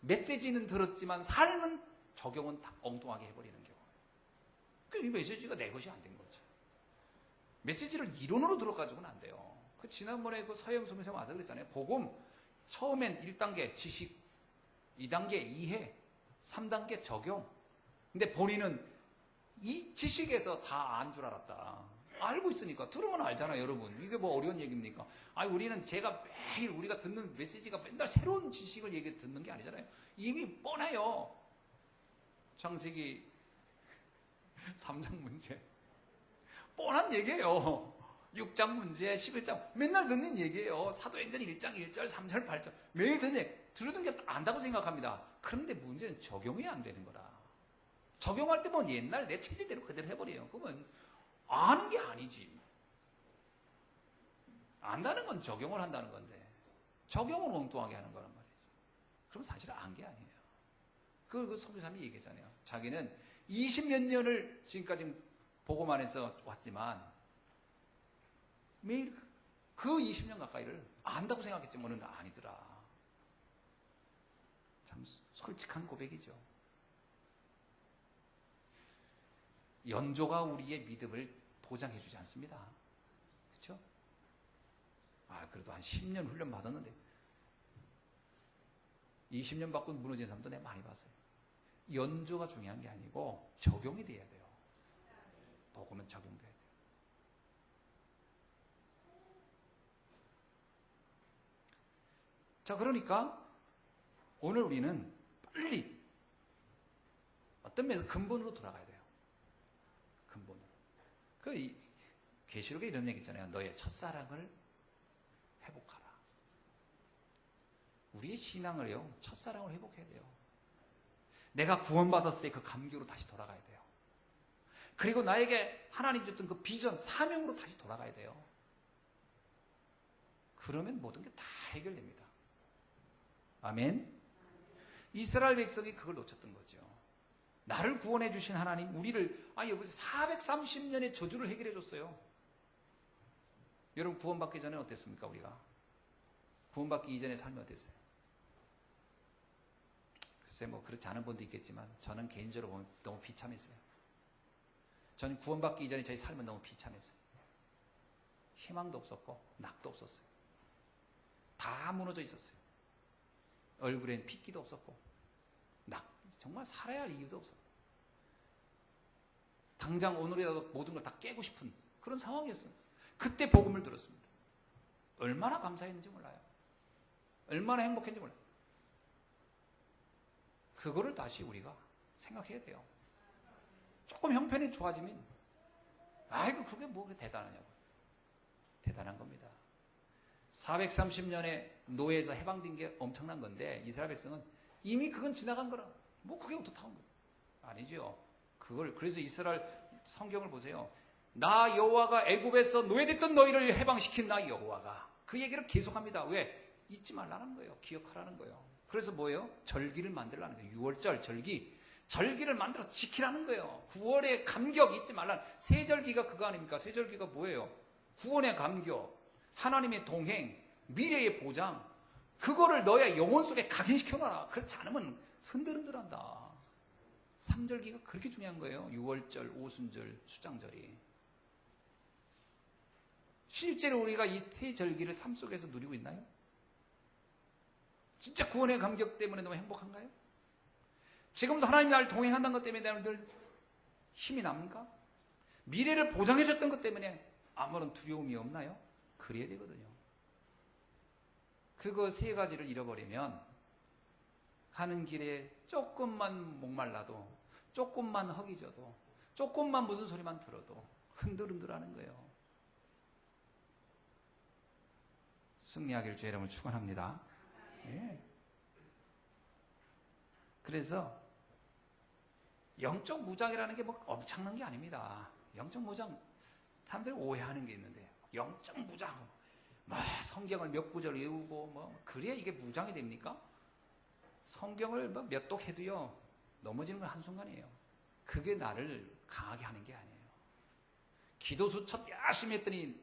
메시지는 들었지만 삶은 적용은 다 엉뚱하게 해버리는 경우. 이 메시지가 내 것이 안 된 거지. 메시지를 이론으로 들어가지고는 안 돼요. 지난번에 서영 선생님 와서 그랬잖아요. 복음 처음엔 1단계 지식, 2단계 이해, 3단계 적용. 근데 본인은 이 지식에서 다 안 줄 알았다. 알고 있으니까. 들으면 알잖아요, 여러분. 이게 뭐 어려운 얘기입니까? 아니, 우리는 제가 매일 우리가 듣는 메시지가 맨날 새로운 지식을 듣는 게 아니잖아요. 이미 뻔해요. 창세기 3장 문제. 뻔한 얘기예요. 6장 문제, 11장. 맨날 듣는 얘기예요. 사도행전 1장 1절, 3절, 8절. 매일 들은 게 안다고 생각합니다. 그런데 문제는 적용이 안 되는 거라. 적용할 때 뭐 옛날 내 체질대로 그대로 해버려요. 그러면 아는 게 아니지. 안다는 건 적용을 한다는 건데 적용을 엉뚱하게 하는 거란 말이죠. 그럼 사실 안 게 아니에요. 그 선교사님이 얘기했잖아요. 자기는 20몇 년을 지금까지 보고만 해서 왔지만 매일 그 20년 가까이를 안다고 생각했지만은 아니더라. 참 솔직한 고백이죠. 연조가 우리의 믿음을 보장해 주지 않습니다. 그렇죠? 그래도 한 10년 훈련 받았는데 20년 받고 무너진 사람도 내가 많이 봤어요. 연조가 중요한 게 아니고 적용이 돼야 돼요. 복음은 적용돼야 돼요. 자, 그러니까 오늘 우리는 빨리 어떤 면에서 근본으로 돌아가야 돼요. 근본으로. 계시록에 이런 얘기 있잖아요. 너의 첫사랑을 회복하라. 우리의 신앙을요, 첫사랑을 회복해야 돼요. 내가 구원받았을 때 그 감격으로 다시 돌아가야 돼요. 그리고 나에게 하나님 줬던 그 비전, 사명으로 다시 돌아가야 돼요. 그러면 모든 게 다 해결됩니다. 아멘. 이스라엘 백성이 그걸 놓쳤던 거죠. 나를 구원해 주신 하나님, 우리를 여기서 430년의 저주를 해결해 줬어요. 여러분 구원받기 전에 어땠습니까? 우리가 구원받기 이전의 삶이 어땠어요? 글쎄 뭐 그렇지 않은 분도 있겠지만 저는 개인적으로 보면 너무 비참했어요. 저는 구원받기 이전에 저희 삶은 너무 비참했어요. 희망도 없었고 낙도 없었어요. 다 무너져 있었어요. 얼굴엔 핏기도 없었고 정말 살아야 할 이유도 없었고 당장 오늘이라도 모든 걸 다 깨고 싶은 그런 상황이었어요. 그때 복음을 들었습니다. 얼마나 감사했는지 몰라요. 얼마나 행복했는지 몰라요. 그거를 다시 우리가 생각해야 돼요. 조금 형편이 좋아지면 그게 뭐 대단하냐고. 대단한 겁니다. 430년의 노예에서 해방된 게 엄청난 건데 이스라엘 백성은 이미 그건 지나간 거라. 뭐 그게 어떻다는 거예요? 아니죠. 그래서 이스라엘 성경을 보세요. 나 여호와가 애굽에서 노예됐던 너희를 해방시킨 나 여호와가 그 얘기를 계속합니다. 왜? 잊지 말라는 거예요. 기억하라는 거예요. 그래서 뭐예요? 절기를 만들라는 거예요. 6월절 절기를 만들어서 지키라는 거예요. 9월의 감격 잊지 말라는. 세절기가 그거 아닙니까? 세절기가 뭐예요? 구원의 감격, 하나님의 동행, 미래의 보장, 그거를 너의 영혼 속에 각인시켜놔라. 그렇지 않으면 흔들흔들한다. 3절기가 그렇게 중요한 거예요. 6월절, 오순절, 수장절이. 실제로 우리가 이 세 절기를 삶 속에서 누리고 있나요? 진짜 구원의 감격 때문에 너무 행복한가요? 지금도 하나님 나를 동행한다는 것 때문에 나를 늘 힘이 납니까? 미래를 보장해 줬던 것 때문에 아무런 두려움이 없나요? 그래야 되거든요. 그거 세 가지를 잃어버리면 가는 길에 조금만 목말라도 조금만 허기져도 조금만 무슨 소리만 들어도 흔들흔들하는 거예요. 승리하기를 주의 이름으로 축원합니다. 예. 그래서 영적 무장이라는 게 뭐 엄청난 게 아닙니다. 영적 무장 사람들이 오해하는 게 있는데 영적 무장 뭐 성경을 몇 구절 외우고 뭐 그래야 이게 무장이 됩니까? 성경을 뭐 몇 독 해도요 넘어지는 건 한순간이에요. 그게 나를 강하게 하는 게 아니에요. 기도수 첫 열심히 했더니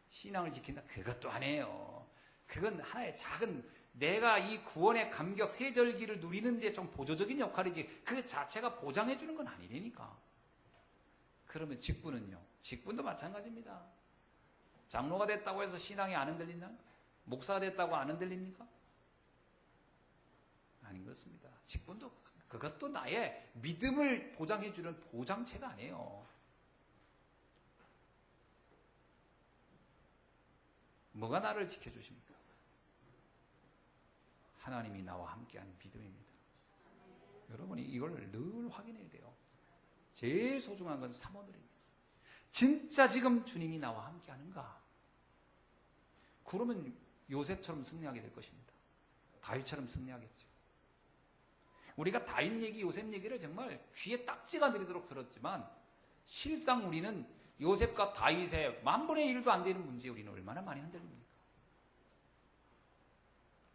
신앙을 지킨다 그것도 아니에요. 그건 하나의 작은 내가 이 구원의 감격 세절기를 누리는데 좀 보조적인 역할이지 그 자체가 보장해 주는 건 아니니까. 그러면 직분은요? 직분도 마찬가지입니다. 장로가 됐다고 해서 신앙이 안 흔들리나? 목사가 됐다고 안 흔들립니까? 아닌 그렇습니다. 직분도 그것도 나의 믿음을 보장해 주는 보장체가 아니에요. 뭐가 나를 지켜주십니까? 하나님이 나와 함께한 믿음입니다. 여러분이 이걸 늘 확인해야 돼요. 제일 소중한 건 사모들입니다. 진짜 지금 주님이 나와 함께하는가? 그러면 요셉처럼 승리하게 될 것입니다. 다윗처럼 승리하겠죠. 우리가 다윗 얘기, 요셉 얘기를 정말 귀에 딱지가 들리도록 들었지만 실상 우리는 요셉과 다윗의 1/1000도 안 되는 문제에 우리는 얼마나 많이 흔들립니까?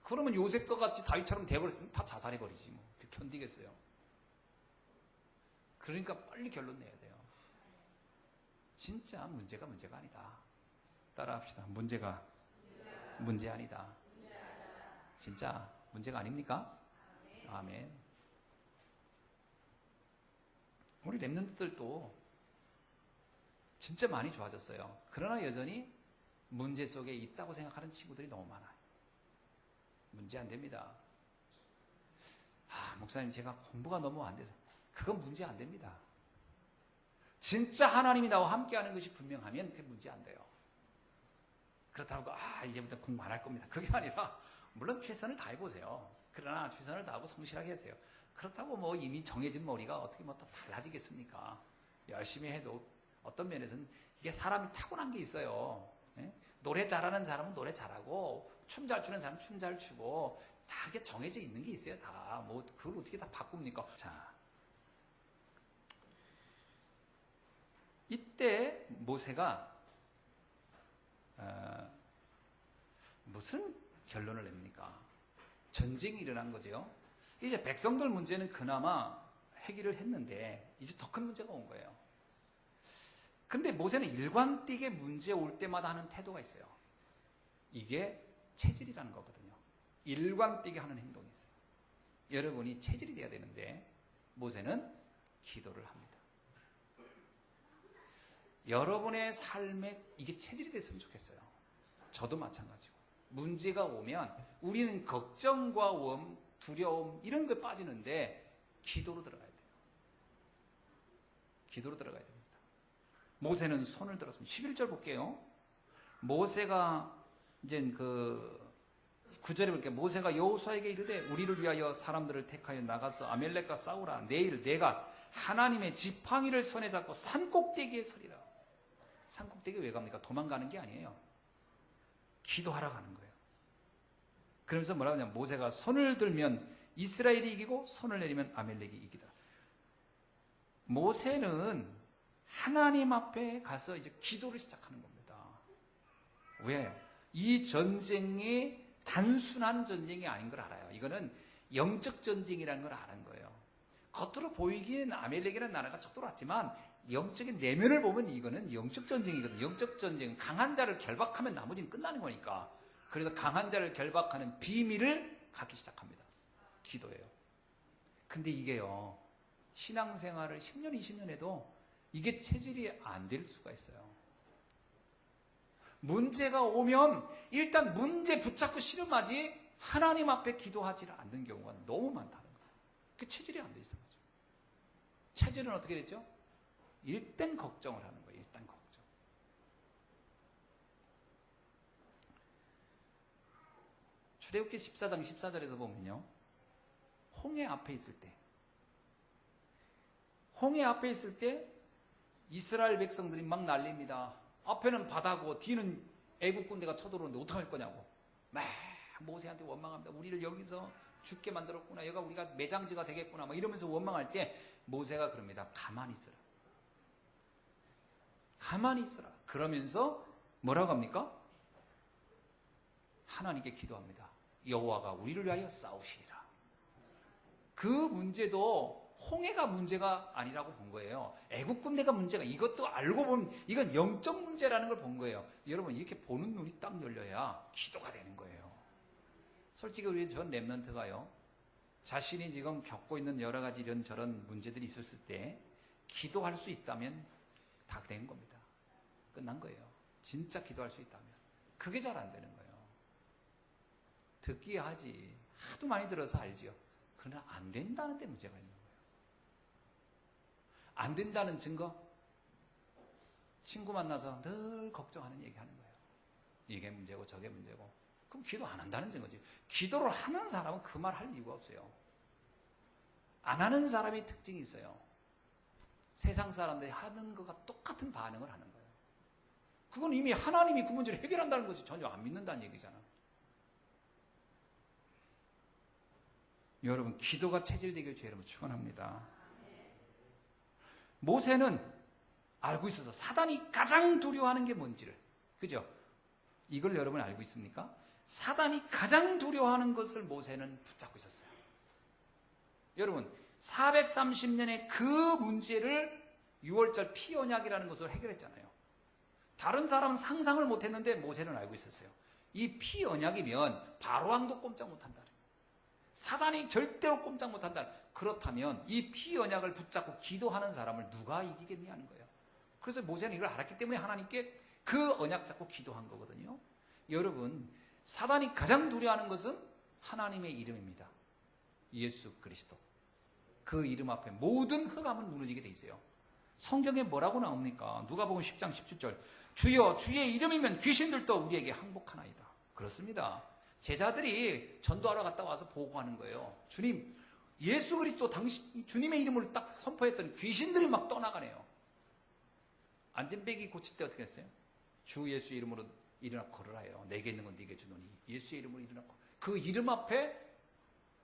그러면 요셉과 같이 다윗처럼 돼버렸으면 다 자살해버리지 뭐. 견디겠어요. 그러니까 빨리 결론 내야 돼요. 진짜 문제가 아니다. 따라합시다. 문제가 문제 아니다. 진짜 문제가 아닙니까? 아멘. 우리 랩런트들도 진짜 많이 좋아졌어요. 그러나 여전히 문제 속에 있다고 생각하는 친구들이 너무 많아요. 문제 안 됩니다. 목사님 제가 공부가 너무 안 돼서. 그건 문제 안 됩니다. 진짜 하나님이 나와 함께하는 것이 분명하면 그게 문제 안 돼요. 그렇다고 이제부터 공부 안 할 겁니다. 그게 아니라 물론 최선을 다해보세요. 그러나 최선을 다하고 성실하게 하세요. 그렇다고 뭐 이미 정해진 머리가 어떻게 뭐 또 달라지겠습니까? 열심히 해도 어떤 면에서는 이게 사람이 타고난 게 있어요. 예? 노래 잘하는 사람은 노래 잘하고 춤 잘 추는 사람은 춤 잘 추고 다 이게 정해져 있는 게 있어요. 다 뭐 그걸 어떻게 다 바꿉니까? 자, 이때 모세가 무슨 결론을 냅니까? 전쟁이 일어난 거죠. 이제 백성들 문제는 그나마 해결을 했는데 이제 더 큰 문제가 온 거예요. 근데 모세는 일관되게 문제 올 때마다 하는 태도가 있어요. 이게 체질이라는 거거든요. 일관되게 하는 행동이 있어요. 여러분이 체질이 돼야 되는데 모세는 기도를 합니다. 여러분의 삶에 이게 체질이 됐으면 좋겠어요. 저도 마찬가지고. 문제가 오면 우리는 걱정과 두려움 이런 거에 빠지는데 기도로 들어가야 돼요. 기도로 들어가야 됩니다. 모세는 손을 들었습니다. 11절 볼게요. 모세가 이제 9절에 볼게요. 모세가 여호수아에게 이르되 우리를 위하여 사람들을 택하여 나가서 아멜렉과 싸우라. 내일 내가 하나님의 지팡이를 손에 잡고 산꼭대기에 서리라. 산꼭대기 왜 갑니까? 도망가는 게 아니에요. 기도하러 가는 거예요. 그러면서 뭐라고 하냐면 모세가 손을 들면 이스라엘이 이기고 손을 내리면 아멜렉이 이기다. 모세는 하나님 앞에 가서 이제 기도를 시작하는 겁니다. 왜? 이 전쟁이 단순한 전쟁이 아닌 걸 알아요. 이거는 영적 전쟁이라는 걸 아는 거예요. 겉으로 보이기는 아멜렉이라는 나라가 쳐들어왔지만 영적인 내면을 보면 이거는 영적 전쟁이거든요. 영적 전쟁은 강한 자를 결박하면 나머지는 끝나는 거니까. 그래서 강한 자를 결박하는 비밀을 갖기 시작합니다. 기도예요. 근데 이게요. 신앙생활을 10년, 20년 해도 이게 체질이 안 될 수가 있어요. 문제가 오면 일단 문제 붙잡고 씨름하지 하나님 앞에 기도하지 않는 경우가 너무 많다는 거예요. 그 체질이 안 돼 있어요. 체질은 어떻게 됐죠? 일단 걱정을 하는 거예요. 일단 걱정. 출애굽기 14장 14절에서 보면요. 홍해 앞에 있을 때 이스라엘 백성들이 막 난립니다. 앞에는 바다고 뒤는 애국 군대가 쳐들어오는데 어떡할 거냐고. 막 모세한테 원망합니다. 우리를 여기서 죽게 만들었구나. 여기가 우리가 매장지가 되겠구나. 막 이러면서 원망할 때 모세가 그럽니다. 가만히 있어라. 가만히 있어라. 그러면서 뭐라고 합니까? 하나님께 기도합니다. 여호와가 우리를 위하여 싸우시리라. 그 문제도 홍해가 문제가 아니라고 본 거예요. 애국 군대가 문제가, 이것도 알고 보면 이건 영적 문제라는 걸 본 거예요. 여러분 이렇게 보는 눈이 딱 열려야 기도가 되는 거예요. 솔직히 우리 전 랩런트가요. 자신이 지금 겪고 있는 여러 가지 이런저런 문제들이 있었을 때 기도할 수 있다면 다 된 겁니다. 끝난 거예요. 진짜 기도할 수 있다면. 그게 잘 안 되는 거예요. 듣기야 하지. 하도 많이 들어서 알지요. 그러나 안 된다는 데 문제가 있는 거예요. 안 된다는 증거? 친구 만나서 늘 걱정하는 얘기 하는 거예요. 이게 문제고 저게 문제고. 그럼 기도 안 한다는 거지. 기도를 하는 사람은 그 말 할 이유가 없어요. 안 하는 사람이 특징이 있어요. 세상 사람들이 하는 것과 똑같은 반응을 하는 거예요. 그건 이미 하나님이 그 문제를 해결한다는 것이 전혀 안 믿는다는 얘기잖아. 여러분, 기도가 체질되길 주 여러분 축원합니다. 모세는 알고 있어서 사단이 가장 두려워하는 게 뭔지를, 그죠? 이걸 여러분 알고 있습니까? 사단이 가장 두려워하는 것을 모세는 붙잡고 있었어요. 여러분, 430년의 그 문제를 6월절 피 언약이라는 것으로 해결했잖아요. 다른 사람은 상상을 못했는데 모세는 알고 있었어요. 이 피 언약이면 바로왕도 꼼짝 못한다. 사단이 절대로 꼼짝 못한다. 그렇다면 이 피 언약을 붙잡고 기도하는 사람을 누가 이기겠냐는 거예요. 그래서 모세는 이걸 알았기 때문에 하나님께 그 언약 잡고 기도한 거거든요. 여러분, 사단이 가장 두려워하는 것은 하나님의 이름입니다. 예수 그리스도. 그 이름 앞에 모든 흑암은 무너지게 돼 있어요. 성경에 뭐라고 나옵니까? 누가복음 10장 17절. 주여 주의 이름이면 귀신들도 우리에게 항복하나이다. 그렇습니다. 제자들이 전도하러 갔다 와서 보고하는 거예요. 주님, 예수 그리스도 당신 주님의 이름을 딱 선포했더니 귀신들이 막 떠나가네요. 안전뱅이 고칠 때 어떻게 했어요? 주 예수 이름으로 일어나 걸으라요. 내게 있는 건 네게 주노니 예수의 이름으로 일어나 걸으라. 그 이름 앞에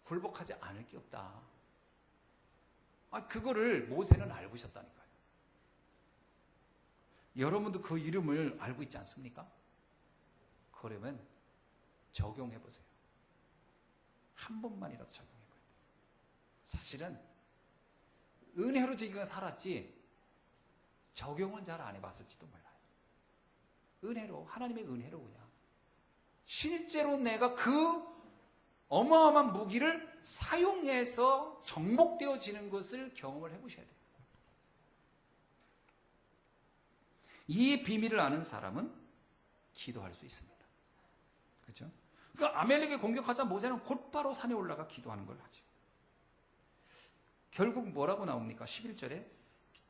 굴복하지 않을 게 없다. 그거를 모세는 알고 있었다니까요. 여러분도 그 이름을 알고 있지 않습니까? 그러면 적용해 보세요. 한 번만이라도 적용해 봐야 돼요. 사실은 은혜로 지금 살았지 적용은 잘 안 해봤을지도 몰라요. 은혜로, 하나님의 은혜로 그냥 실제로 내가 그 어마어마한 무기를 사용해서 정복되어지는 것을 경험을 해보셔야 돼요. 이 비밀을 아는 사람은 기도할 수 있습니다. 그렇죠? 그러니까 아멜렉에 공격하자 모세는 곧바로 산에 올라가 기도하는 걸 하죠. 결국 뭐라고 나옵니까? 11절에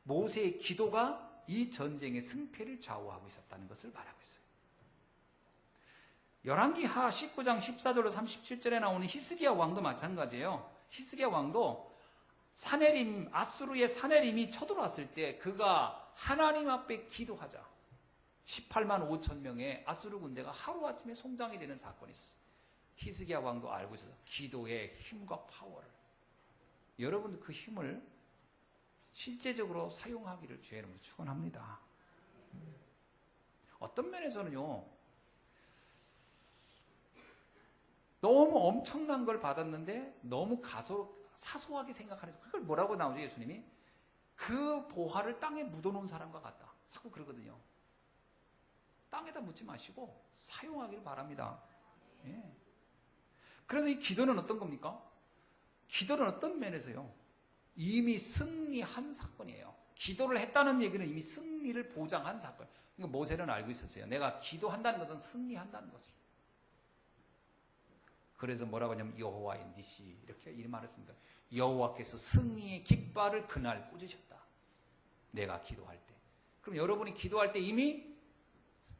모세의 기도가 이 전쟁의 승패를 좌우하고 있었다는 것을 말하고 있어요. 열왕기하 19장 14절로 37절에 나오는 히스기야 왕도 마찬가지예요. 히스기야 왕도 사네림, 아수르의 사네림이 쳐들어왔을 때 그가 하나님 앞에 기도하자 18만 5천 명의 아수르 군대가 하루아침에 송장이 되는 사건이 있었어요. 히스기야 왕도 알고 있어서 기도의 힘과 파워를, 여러분도 그 힘을 실제적으로 사용하기를 주의 이름으로 축원합니다. 어떤 면에서는요, 너무 엄청난 걸 받았는데 너무 사소하게 생각하는, 그걸 뭐라고 나오죠? 예수님이 그 보화를 땅에 묻어놓은 사람과 같다. 자꾸 그러거든요. 땅에다 묻지 마시고 사용하기를 바랍니다. 예. 그래서 이 기도는 어떤 겁니까? 기도는 어떤 면에서요, 이미 승리한 사건이에요. 기도를 했다는 얘기는 이미 승리를 보장한 사건. 그러니까 모세는 알고 있었어요. 내가 기도한다는 것은 승리한다는 것을. 그래서 뭐라고 하냐면 여호와의 니시, 이렇게 이 말을 씁니다. 여호와께서 승리의 깃발을 그날 꽂으셨다. 내가 기도할 때. 그럼 여러분이 기도할 때 이미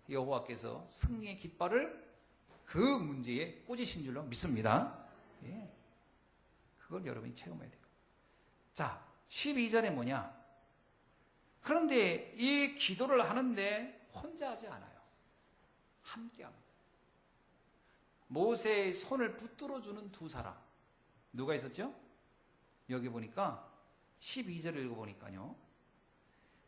여호와께서 승리의 깃발을 그 문제에 꽂으신 줄로 믿습니다. 예. 그걸 여러분이 체험해야 돼요. 자, 12절에 뭐냐? 그런데 이 기도를 하는데 혼자 하지 않아요. 함께 합니다. 모세의 손을 붙들어주는 두 사람. 누가 있었죠? 여기 보니까 12절을 읽어보니까요.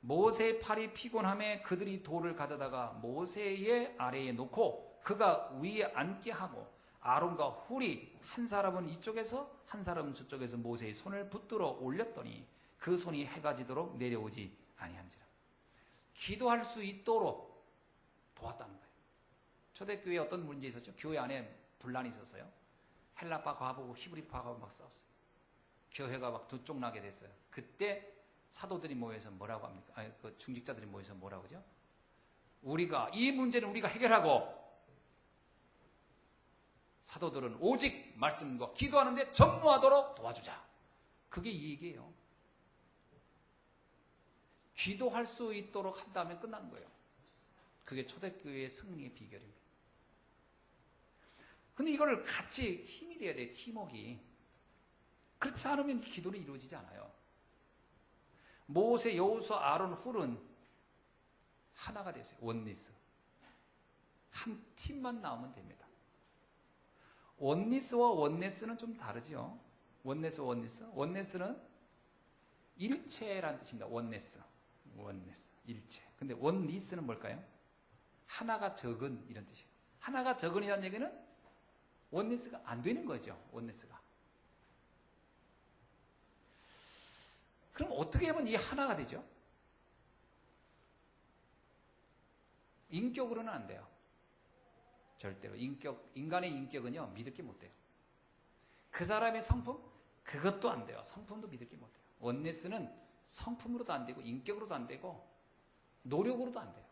모세의 팔이 피곤함에 그들이 돌을 가져다가 모세의 아래에 놓고 그가 위에 앉게 하고 아론과 훌이 한 사람은 이쪽에서 한 사람은 저쪽에서 모세의 손을 붙들어 올렸더니 그 손이 해가 지도록 내려오지 아니한지라. 기도할 수 있도록 도왔다는 거예요. 초대교회에 어떤 문제 있었죠? 교회 안에 분란이 있었어요. 헬라파 과부고 히브리파 과부 막 싸웠어요. 교회가 막 두 쪽 나게 됐어요. 그때 사도들이 모여서 뭐라고 합니까? 그 중직자들이 모여서 뭐라고 하죠? 우리가 이 문제는 우리가 해결하고 사도들은 오직 말씀과 기도하는데 전무하도록 도와주자. 그게 이 얘기예요. 기도할 수 있도록 한다면 끝나는 거예요. 그게 초대교회의 승리의 비결입니다. 근데 이거를 같이 팀이 돼야 돼, 팀워크가. 그렇지 않으면 기도는 이루어지지 않아요. 모세, 여호수아, 아론, 훌은 하나가 됐어요. 원리스. 한 팀만 나오면 됩니다. 원리스와 원네스는 좀 다르죠. 원네스와 원리스. 원네스는 일체라는 뜻입니다. 원네스, 일체. 근데 원리스는 뭘까요? 하나가 적은 이런 뜻이에요. 하나가 적은이라는 얘기는 원네스가 안 되는 거죠. 원네스가. 그럼 어떻게 하면 이 하나가 되죠? 인격으로는 안 돼요. 절대로. 인간의 인격은요, 믿을 게 못 돼요. 그 사람의 성품? 그것도 안 돼요. 성품도 믿을 게 못 돼요. 원네스는 성품으로도 안 되고, 인격으로도 안 되고, 노력으로도 안 돼요.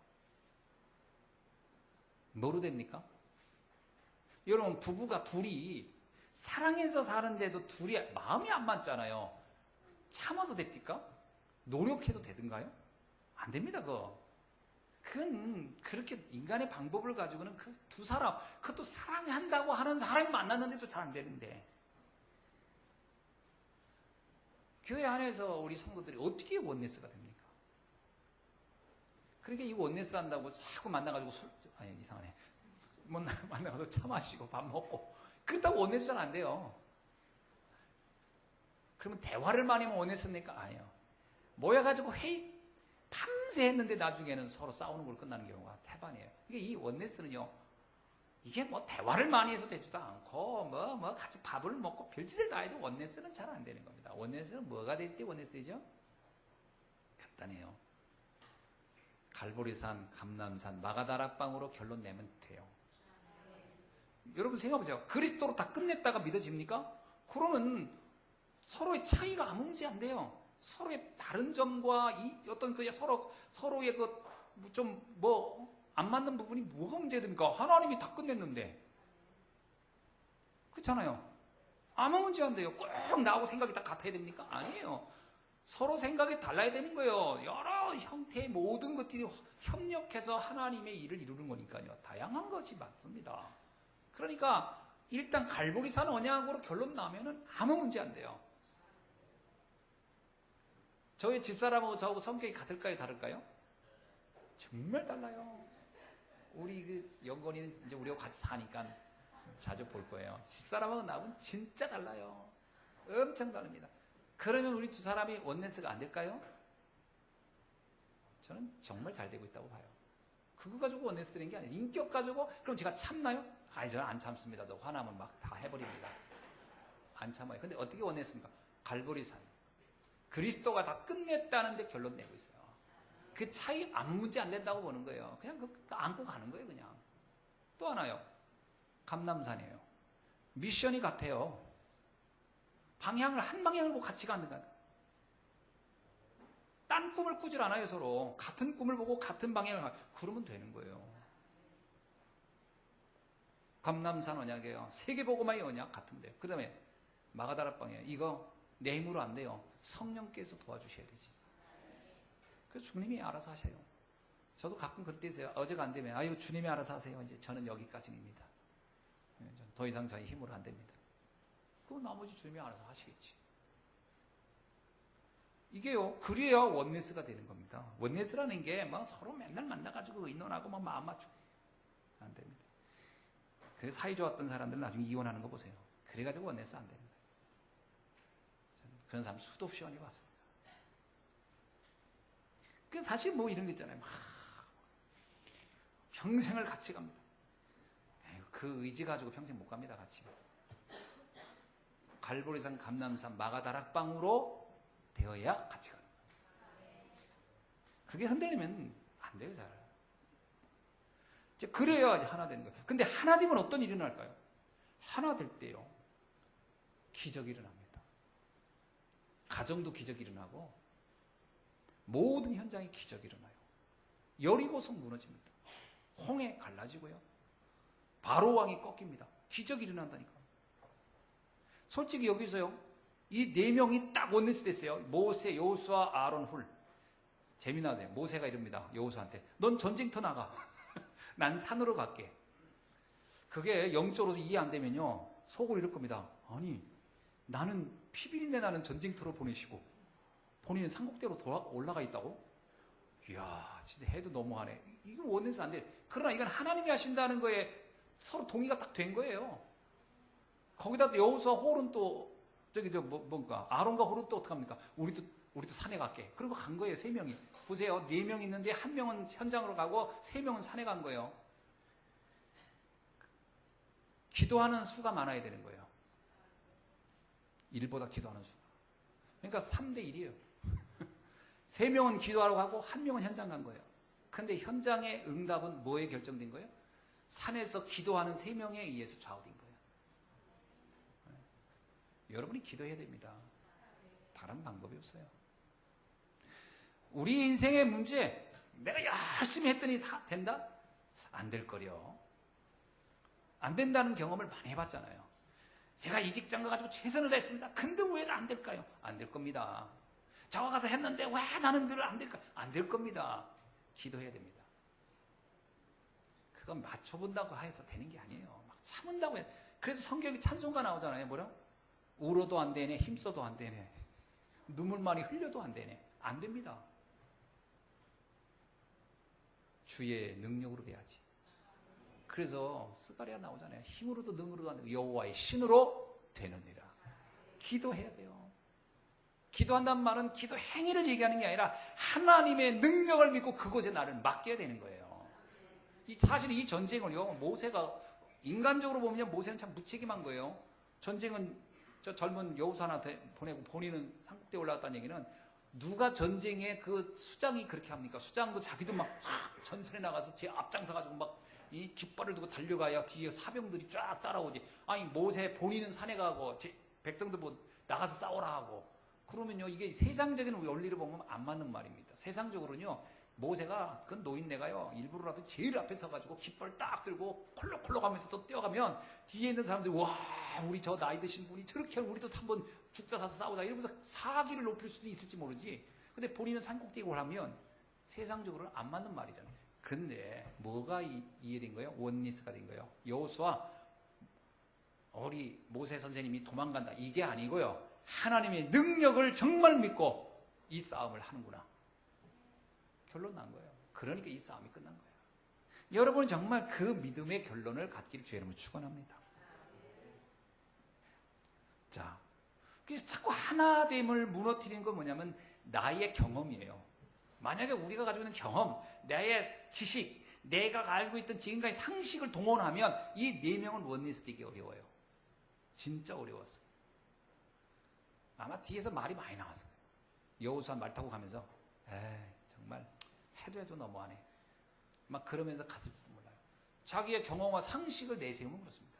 뭐로 됩니까? 여러분, 부부가 둘이 사랑해서 사는데도 둘이 마음이 안 맞잖아요. 참아서 됩니까? 노력해도 되든가요? 안 됩니다, 그건 그렇게 인간의 방법을 가지고는 그 두 사람, 그것도 사랑한다고 하는 사람이 만났는데도 잘 안 되는데. 교회 안에서 우리 성도들이 어떻게 원네스가 됩니까? 그러니까 이 원네스 한다고 자꾸 만나가지고 이상하네. 만나가서 차 마시고 밥 먹고. 그렇다고 원네스 잘 안 돼요. 그러면 대화를 많이 하면 원했습니까? 아니요. 모여가지고 회의 밤새 했는데 나중에는 서로 싸우는 걸로 끝나는 경우가 태반이에요. 이게 이 원네스는요, 이게 뭐 대화를 많이 해서 되지도 않고, 같이 밥을 먹고 별짓을 다 해도 원네스는 잘 안 되는 겁니다. 원네스는 뭐가 될 때 원네스 되죠? 간단해요. 갈보리산, 감람산, 마가다락방으로 결론 내면 돼요. 여러분 생각해보세요. 그리스도로 다 끝냈다가 믿어집니까? 그러면 서로의 차이가 아무 문제 안 돼요. 서로의 다른 점과 어떤 서로의 안 맞는 부분이 뭐가 문제됩니까? 하나님이 다 끝냈는데. 그렇잖아요. 아무 문제 안 돼요. 꼭 나하고 생각이 다 같아야 됩니까? 아니에요. 서로 생각이 달라야 되는 거예요. 여러 형태의 모든 것들이 협력해서 하나님의 일을 이루는 거니까요. 다양한 것이 맞습니다. 그러니까 일단 갈보리산 언약으로 결론 나면은 아무 문제 안 돼요. 저희 집사람하고 저하고 성격이 같을까요? 다를까요? 정말 달라요. 우리 영건이는 이제 우리하고 같이 사니까 자주 볼 거예요. 집사람하고 나하고는 진짜 달라요. 엄청 다릅니다. 그러면 우리 두 사람이 원네스가 안 될까요? 저는 정말 잘 되고 있다고 봐요. 그거 가지고 원네스 되는 게 아니에요. 인격 가지고 그럼 제가 참나요? 아니, 저는 안 참습니다. 저 화나면 막 다 해버립니다. 안 참아요. 근데 어떻게 원했습니까? 갈보리산. 그리스도가 다 끝냈다는데 결론 내고 있어요. 그 차이 아무 문제 안 된다고 보는 거예요. 그냥 그거 안고 가는 거예요, 그냥. 또 하나요. 감람산이에요. 미션이 같아요. 방향을 한 방향을 보고 같이 가는 거예요. 딴 꿈을 꾸질 않아요, 서로. 같은 꿈을 보고 같은 방향을 가요. 그러면 되는 거예요. 감람산 언약이에요. 세계복음화의 언약 같은데. 그 다음에 마가다락방이에요. 이거 내 힘으로 안 돼요. 성령께서 도와주셔야 되지. 그래서 주님이 알아서 하셔요. 저도 가끔 그럴 때 있어요. 어제가 안 되면 아유 주님이 알아서 하세요. 이제 저는 여기까지입니다. 더 이상 저희 힘으로 안 됩니다. 그럼 나머지 주님이 알아서 하시겠지. 이게요. 그래야 원네스가 되는 겁니다. 원네스라는 게 막 서로 맨날 만나가지고 의논하고 막 마음 맞추고 안 됩니다. 그래서 사이 좋았던 사람들은 나중에 이혼하는 거 보세요. 그래가지고 원네스 안 되는 거예요. 그런 사람 수도 없이 많이 봤습니다. 그 사실 뭐 이런 거 있잖아요. 평생을 같이 갑니다. 그 의지 가지고 평생 못 갑니다. 같이. 갈보리산, 감람산, 마가다락방으로 되어야 같이 가는 거예요. 그게 흔들리면 안 돼요. 잘. 이제 그래야 하나 되는 거예요. 근데 하나 되면 어떤 일이 일어날까요? 하나 될 때요. 기적이 일어납니다. 가정도 기적이 일어나고 모든 현장에 기적이 일어나요. 여리고성 무너집니다. 홍해 갈라지고요. 바로 왕이 꺾입니다. 기적이 일어난다니까. 솔직히 여기서요. 이 네 명이 딱 원네스 됐어요. 모세, 여호수아, 아론, 훌. 재미나세요. 모세가 이럽니다. 여호수아한테. 넌 전쟁터 나가. 난 산으로 갈게. 그게 영적으로 이해 안 되면요, 속으로 이럴 겁니다. 아니, 나는 피비린내 나는 전쟁터로 보내시고 본인은 산꼭대로 올라가 있다고? 이야, 진짜 해도 너무하네. 이거 원해서 안 돼. 그러나 이건 하나님이 하신다는 거에 서로 동의가 딱 된 거예요. 거기다 또 여호수아 홀은 또 뭔가 아론과 홀은 또 어떡합니까? 우리도 산에 갈게. 그리고 간 거예요. 3명이. 보세요. 4명 있는데 1명은 현장으로 가고 3명은 산에 간 거예요. 기도하는 수가 많아야 되는 거예요. 일보다 기도하는 수가. 그러니까 3대 1이에요. 3명은 기도하러 가고 1명은 현장 간 거예요. 근데 현장의 응답은 뭐에 결정된 거예요? 산에서 기도하는 3명에 의해서 좌우된 거예요. 여러분이 기도해야 됩니다. 다른 방법이 없어요. 우리 인생의 문제, 내가 열심히 했더니 다 된다? 안 될 거려. 안 된다는 경험을 많이 해봤잖아요. 제가 이 직장 가가지고 최선을 다했습니다. 근데 왜 안 될까요? 안 될 겁니다. 저거 가서 했는데 왜 나는 늘 안 될까요? 안 될 겁니다. 기도해야 됩니다. 그건 맞춰본다고 해서 되는 게 아니에요. 막 참은다고 해. 그래서 성경에 찬송가 나오잖아요. 뭐라? 울어도 안 되네, 힘써도 안 되네, 눈물 많이 흘려도 안 되네. 안 됩니다. 주의 능력으로 돼야지. 그래서 스가랴 나오잖아요. 힘으로도 능으로도 안 되고 여호와의 신으로 되느니라. 기도해야 돼요. 기도한다는 말은 기도 행위를 얘기하는 게 아니라 하나님의 능력을 믿고 그곳에 나를 맡겨야 되는 거예요. 사실 이 전쟁을요, 모세가 인간적으로 보면 모세는 참 무책임한 거예요. 전쟁은 저 젊은 여우사한테 보내고 본인은 산꼭대에 올라갔다는 얘기는, 누가 전쟁에 그 수장이 그렇게 합니까? 수장도 자기도 막 전선에 나가서 제 앞장서가지고 막 이 깃발을 두고 달려가야 뒤에 사병들이 쫙 따라오지. 아니, 모세 본인은 산에 가고 백성들 뭐 나가서 싸우라 하고. 그러면요, 이게 세상적인 원리를 보면 안 맞는 말입니다. 세상적으로는요, 모세가 그 노인네가요, 일부러라도 제일 앞에 서가지고 깃발 딱 들고 콜록콜록 하면서 또 뛰어가면 뒤에 있는 사람들이, 와, 우리 저 나이 드신 분이 저렇게 하면 우리도 한번 죽자 사서 싸우자 이러면서 사기를 높일 수도 있을지 모르지. 근데 본인은 산꼭대에 올라면 세상적으로는 안 맞는 말이잖아요. 근데 뭐가 이해된 거예요? 원리스가 된 거예요. 여호수아, 우리 모세 선생님이 도망간다, 이게 아니고요, 하나님의 능력을 정말 믿고 이 싸움을 하는구나. 결론 난 거예요. 그러니까 이 싸움이 끝난 거예요. 여러분은 정말 그 믿음의 결론을 갖기를 주의 이름으로 축원합니다. 자, 그래서 자꾸 하나됨을 무너뜨리는 건 뭐냐면 나의 경험이에요. 만약에 우리가 가지고 있는 경험, 나의 지식, 내가 알고 있던 지금까지 상식을 동원하면 이 4명은 원리스 되기 어려워요. 진짜 어려웠어요. 아마 뒤에서 말이 많이 나왔어요. 여호수아 말 타고 가면서, 에이, 정말 해도 너무하네, 막 그러면서 갔을지도 몰라요. 자기의 경험과 상식을 내세우면 그렇습니다.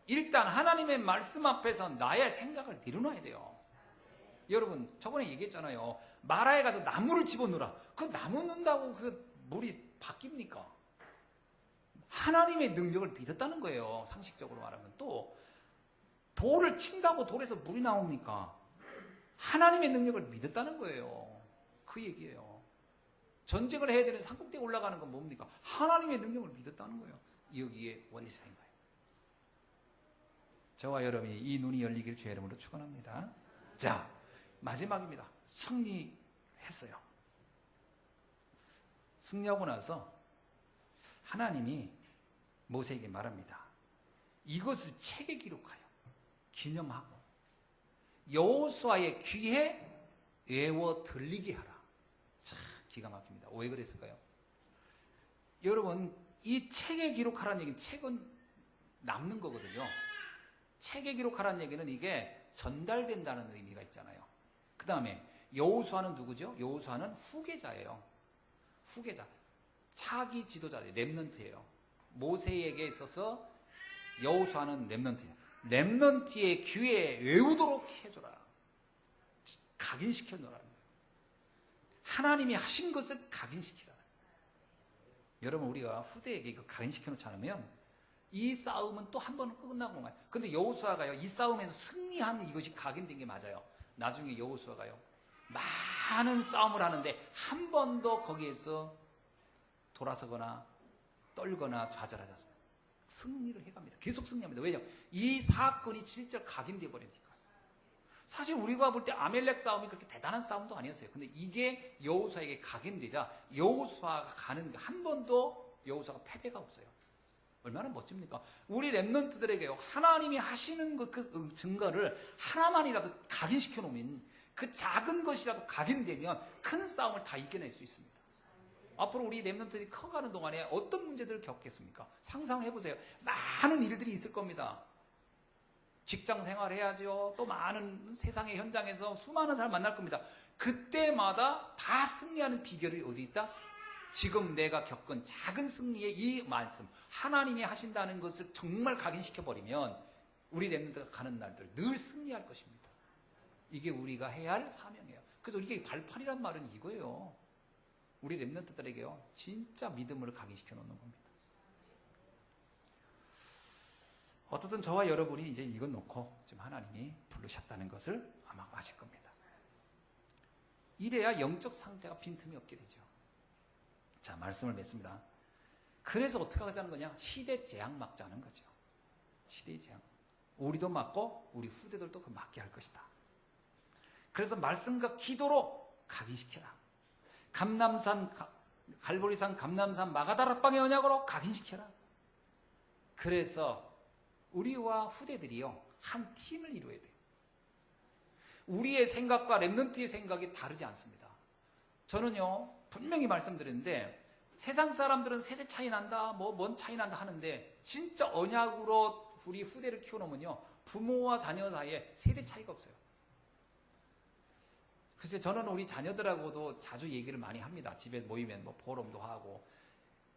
일단 하나님의 말씀 앞에서 나의 생각을 내려놔야 돼요. 여러분, 저번에 얘기했잖아요. 마라에 가서 나무를 집어넣으라. 그 나무 넣는다고 그 물이 바뀝니까? 하나님의 능력을 믿었다는 거예요. 상식적으로 말하면. 또 돌을 친다고 돌에서 물이 나옵니까? 하나님의 능력을 믿었다는 거예요. 그 얘기예요. 전쟁을 해야 되는 산꼭대에 올라가는 건 뭡니까? 하나님의 능력을 믿었다는 거예요. 여기에 원리스인 거예요. 저와 여러분이 이 눈이 열리길 주의 이름으로 축원합니다. 자, 마지막입니다. 승리했어요. 승리하고 나서 하나님이 모세에게 말합니다. 이것을 책에 기록하여 기념하고 여호수아의 귀에 외워 들리게 하라. 참 기가 막힙니다. 왜 그랬을까요? 여러분, 이 책에 기록하라는 얘기는, 책은 남는 거거든요. 책에 기록하라는 얘기는 이게 전달된다는 의미가 있잖아요. 그 다음에 여호수아는 누구죠? 여호수아는 후계자예요. 후계자. 차기 지도자예요. 렘넌트예요. 모세에게 있어서 여호수아는 렘넌트예요. 렘넌트의 귀에 외우도록 해줘라. 각인시켜놓으라는 거예요. 하나님이 하신 것을 각인시키라. 여러분, 우리가 후대에게 이거 각인시켜놓지 않으면 이 싸움은 또 한 번은 끝나고 가요. 근데 여호수아가요, 이 싸움에서 승리한 이것이 각인된 게 맞아요. 나중에 여호수아가요, 많은 싸움을 하는데 한 번도 거기에서 돌아서거나 떨거나 좌절하지 않습니다. 승리를 해갑니다. 계속 승리합니다. 왜냐? 이 사건이 실제로 각인되어 버리니까. 사실 우리가 볼 때 아멜렉 싸움이 그렇게 대단한 싸움도 아니었어요. 근데 이게 여호수아에게 각인되자 여호수아가 가는 한 번도 여호수아가 패배가 없어요. 얼마나 멋집니까? 우리 랩런트들에게요, 하나님이 하시는 그 증거를 하나만이라도 각인시켜 놓으면, 그 작은 것이라도 각인되면 큰 싸움을 다 이겨낼 수 있습니다. 앞으로 우리 랩런트들이 커가는 동안에 어떤 문제들을 겪겠습니까? 상상해보세요. 많은 일들이 있을 겁니다. 직장 생활 해야죠. 또 많은 세상의 현장에서 수많은 사람 만날 겁니다. 그때마다 다 승리하는 비결이 어디 있다? 지금 내가 겪은 작은 승리의 이 말씀, 하나님이 하신다는 것을 정말 각인시켜버리면 우리 랩런트가 가는 날들 늘 승리할 것입니다. 이게 우리가 해야 할 사명이에요. 그래서 이게 발판이란 말은 이거예요. 우리 랩런트들에게요, 진짜 믿음을 각인시켜 놓는 겁니다. 어떻든 저와 여러분이 이제 이건 놓고 지금 하나님이 부르셨다는 것을 아마 아실 겁니다. 이래야 영적 상태가 빈틈이 없게 되죠. 자, 말씀을 맺습니다. 그래서 어떻게 하자는 거냐? 시대 재앙 막자는 거죠. 시대의 재앙. 우리도 막고 우리 후대들도 그 막게 할 것이다. 그래서 말씀과 기도로 각인시켜라. 감남산, 갈보리산, 감남산, 마가다락방의 언약으로 각인시켜라. 그래서 우리와 후대들이요, 한 팀을 이루어야 돼요. 우리의 생각과 랩런트의 생각이 다르지 않습니다. 저는요, 분명히 말씀드렸는데, 세상 사람들은 세대 차이 난다, 뭔 차이 난다 하는데, 진짜 언약으로 우리 후대를 키워놓으면요, 부모와 자녀 사이에 세대 차이가 없어요. 글쎄, 저는 우리 자녀들하고도 자주 얘기를 많이 합니다. 집에 모이면 포럼도 하고.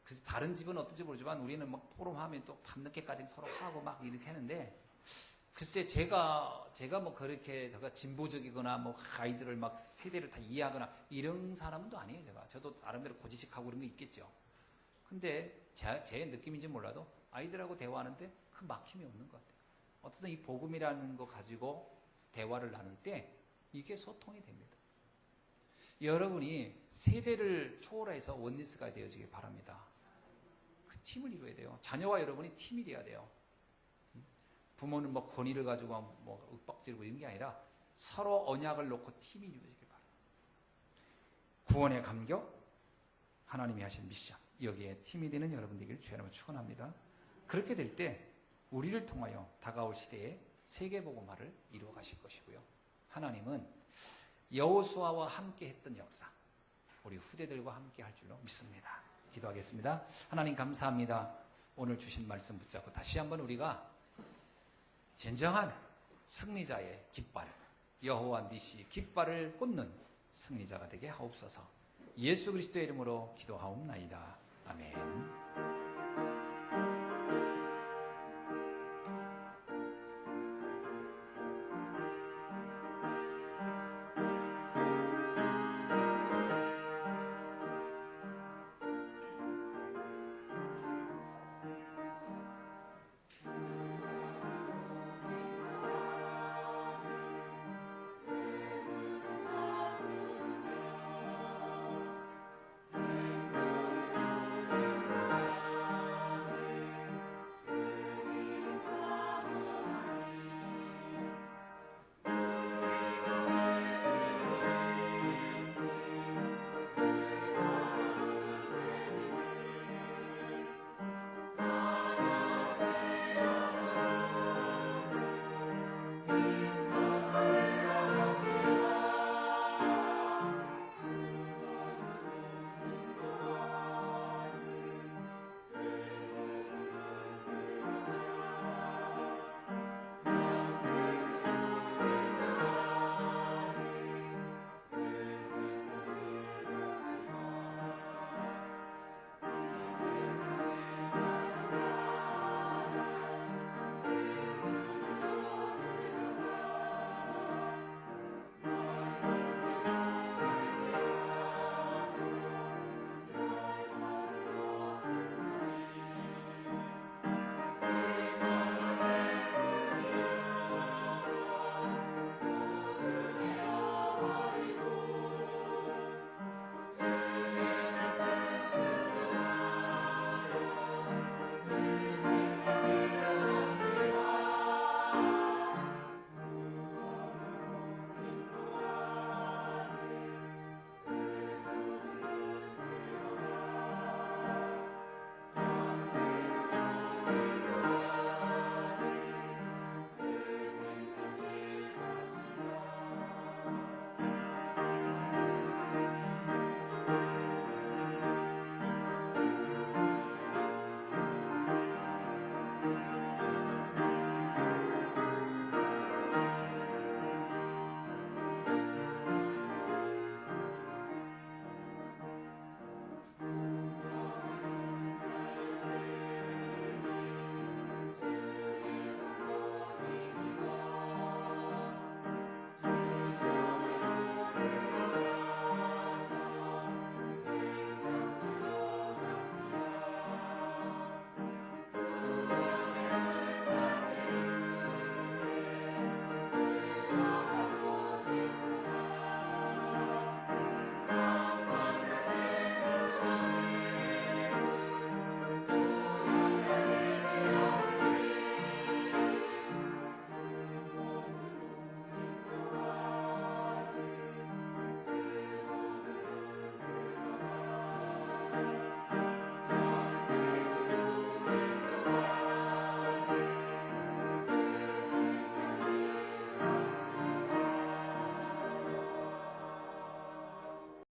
그래서 다른 집은 어떤지 모르지만 우리는 막 포럼하면 또 밤늦게까지 서로 하고 막 이렇게 하는데, 글쎄 제가 그렇게 제가 진보적이거나 아이들을 막 세대를 다 이해하거나 이런 사람은 또 아니에요. 저도 나름대로 고지식하고 그런 거 있겠죠. 근데 제 느낌인지 몰라도 아이들하고 대화하는데 그 막힘이 없는 것 같아요. 어쨌든 이 복음이라는 거 가지고 대화를 나눌 때 이게 소통이 됩니다. 여러분이 세대를 초월해서 원리스가 되어지길 바랍니다. 그 팀을 이루어야 돼요. 자녀와 여러분이 팀이 돼야 돼요. 부모는 권위를 가지고 윽박지르고 이런 게 아니라 서로 언약을 놓고 팀이 이루어지길 바랍니다. 구원의 감격, 하나님이 하신 미션, 여기에 팀이 되는 여러분들에게 주의 이름으로 축원합니다. 그렇게 될 때 우리를 통하여 다가올 시대에 세계복음화를 이루어 가실 것이고요. 하나님은 여호수아와 함께 했던 역사, 우리 후대들과 함께 할 줄로 믿습니다. 기도하겠습니다. 하나님 감사합니다. 오늘 주신 말씀 붙잡고 다시 한번 우리가 진정한 승리자의 깃발, 여호와 니시 깃발을 꽂는 승리자가 되게 하옵소서. 예수 그리스도의 이름으로 기도하옵나이다. 아멘.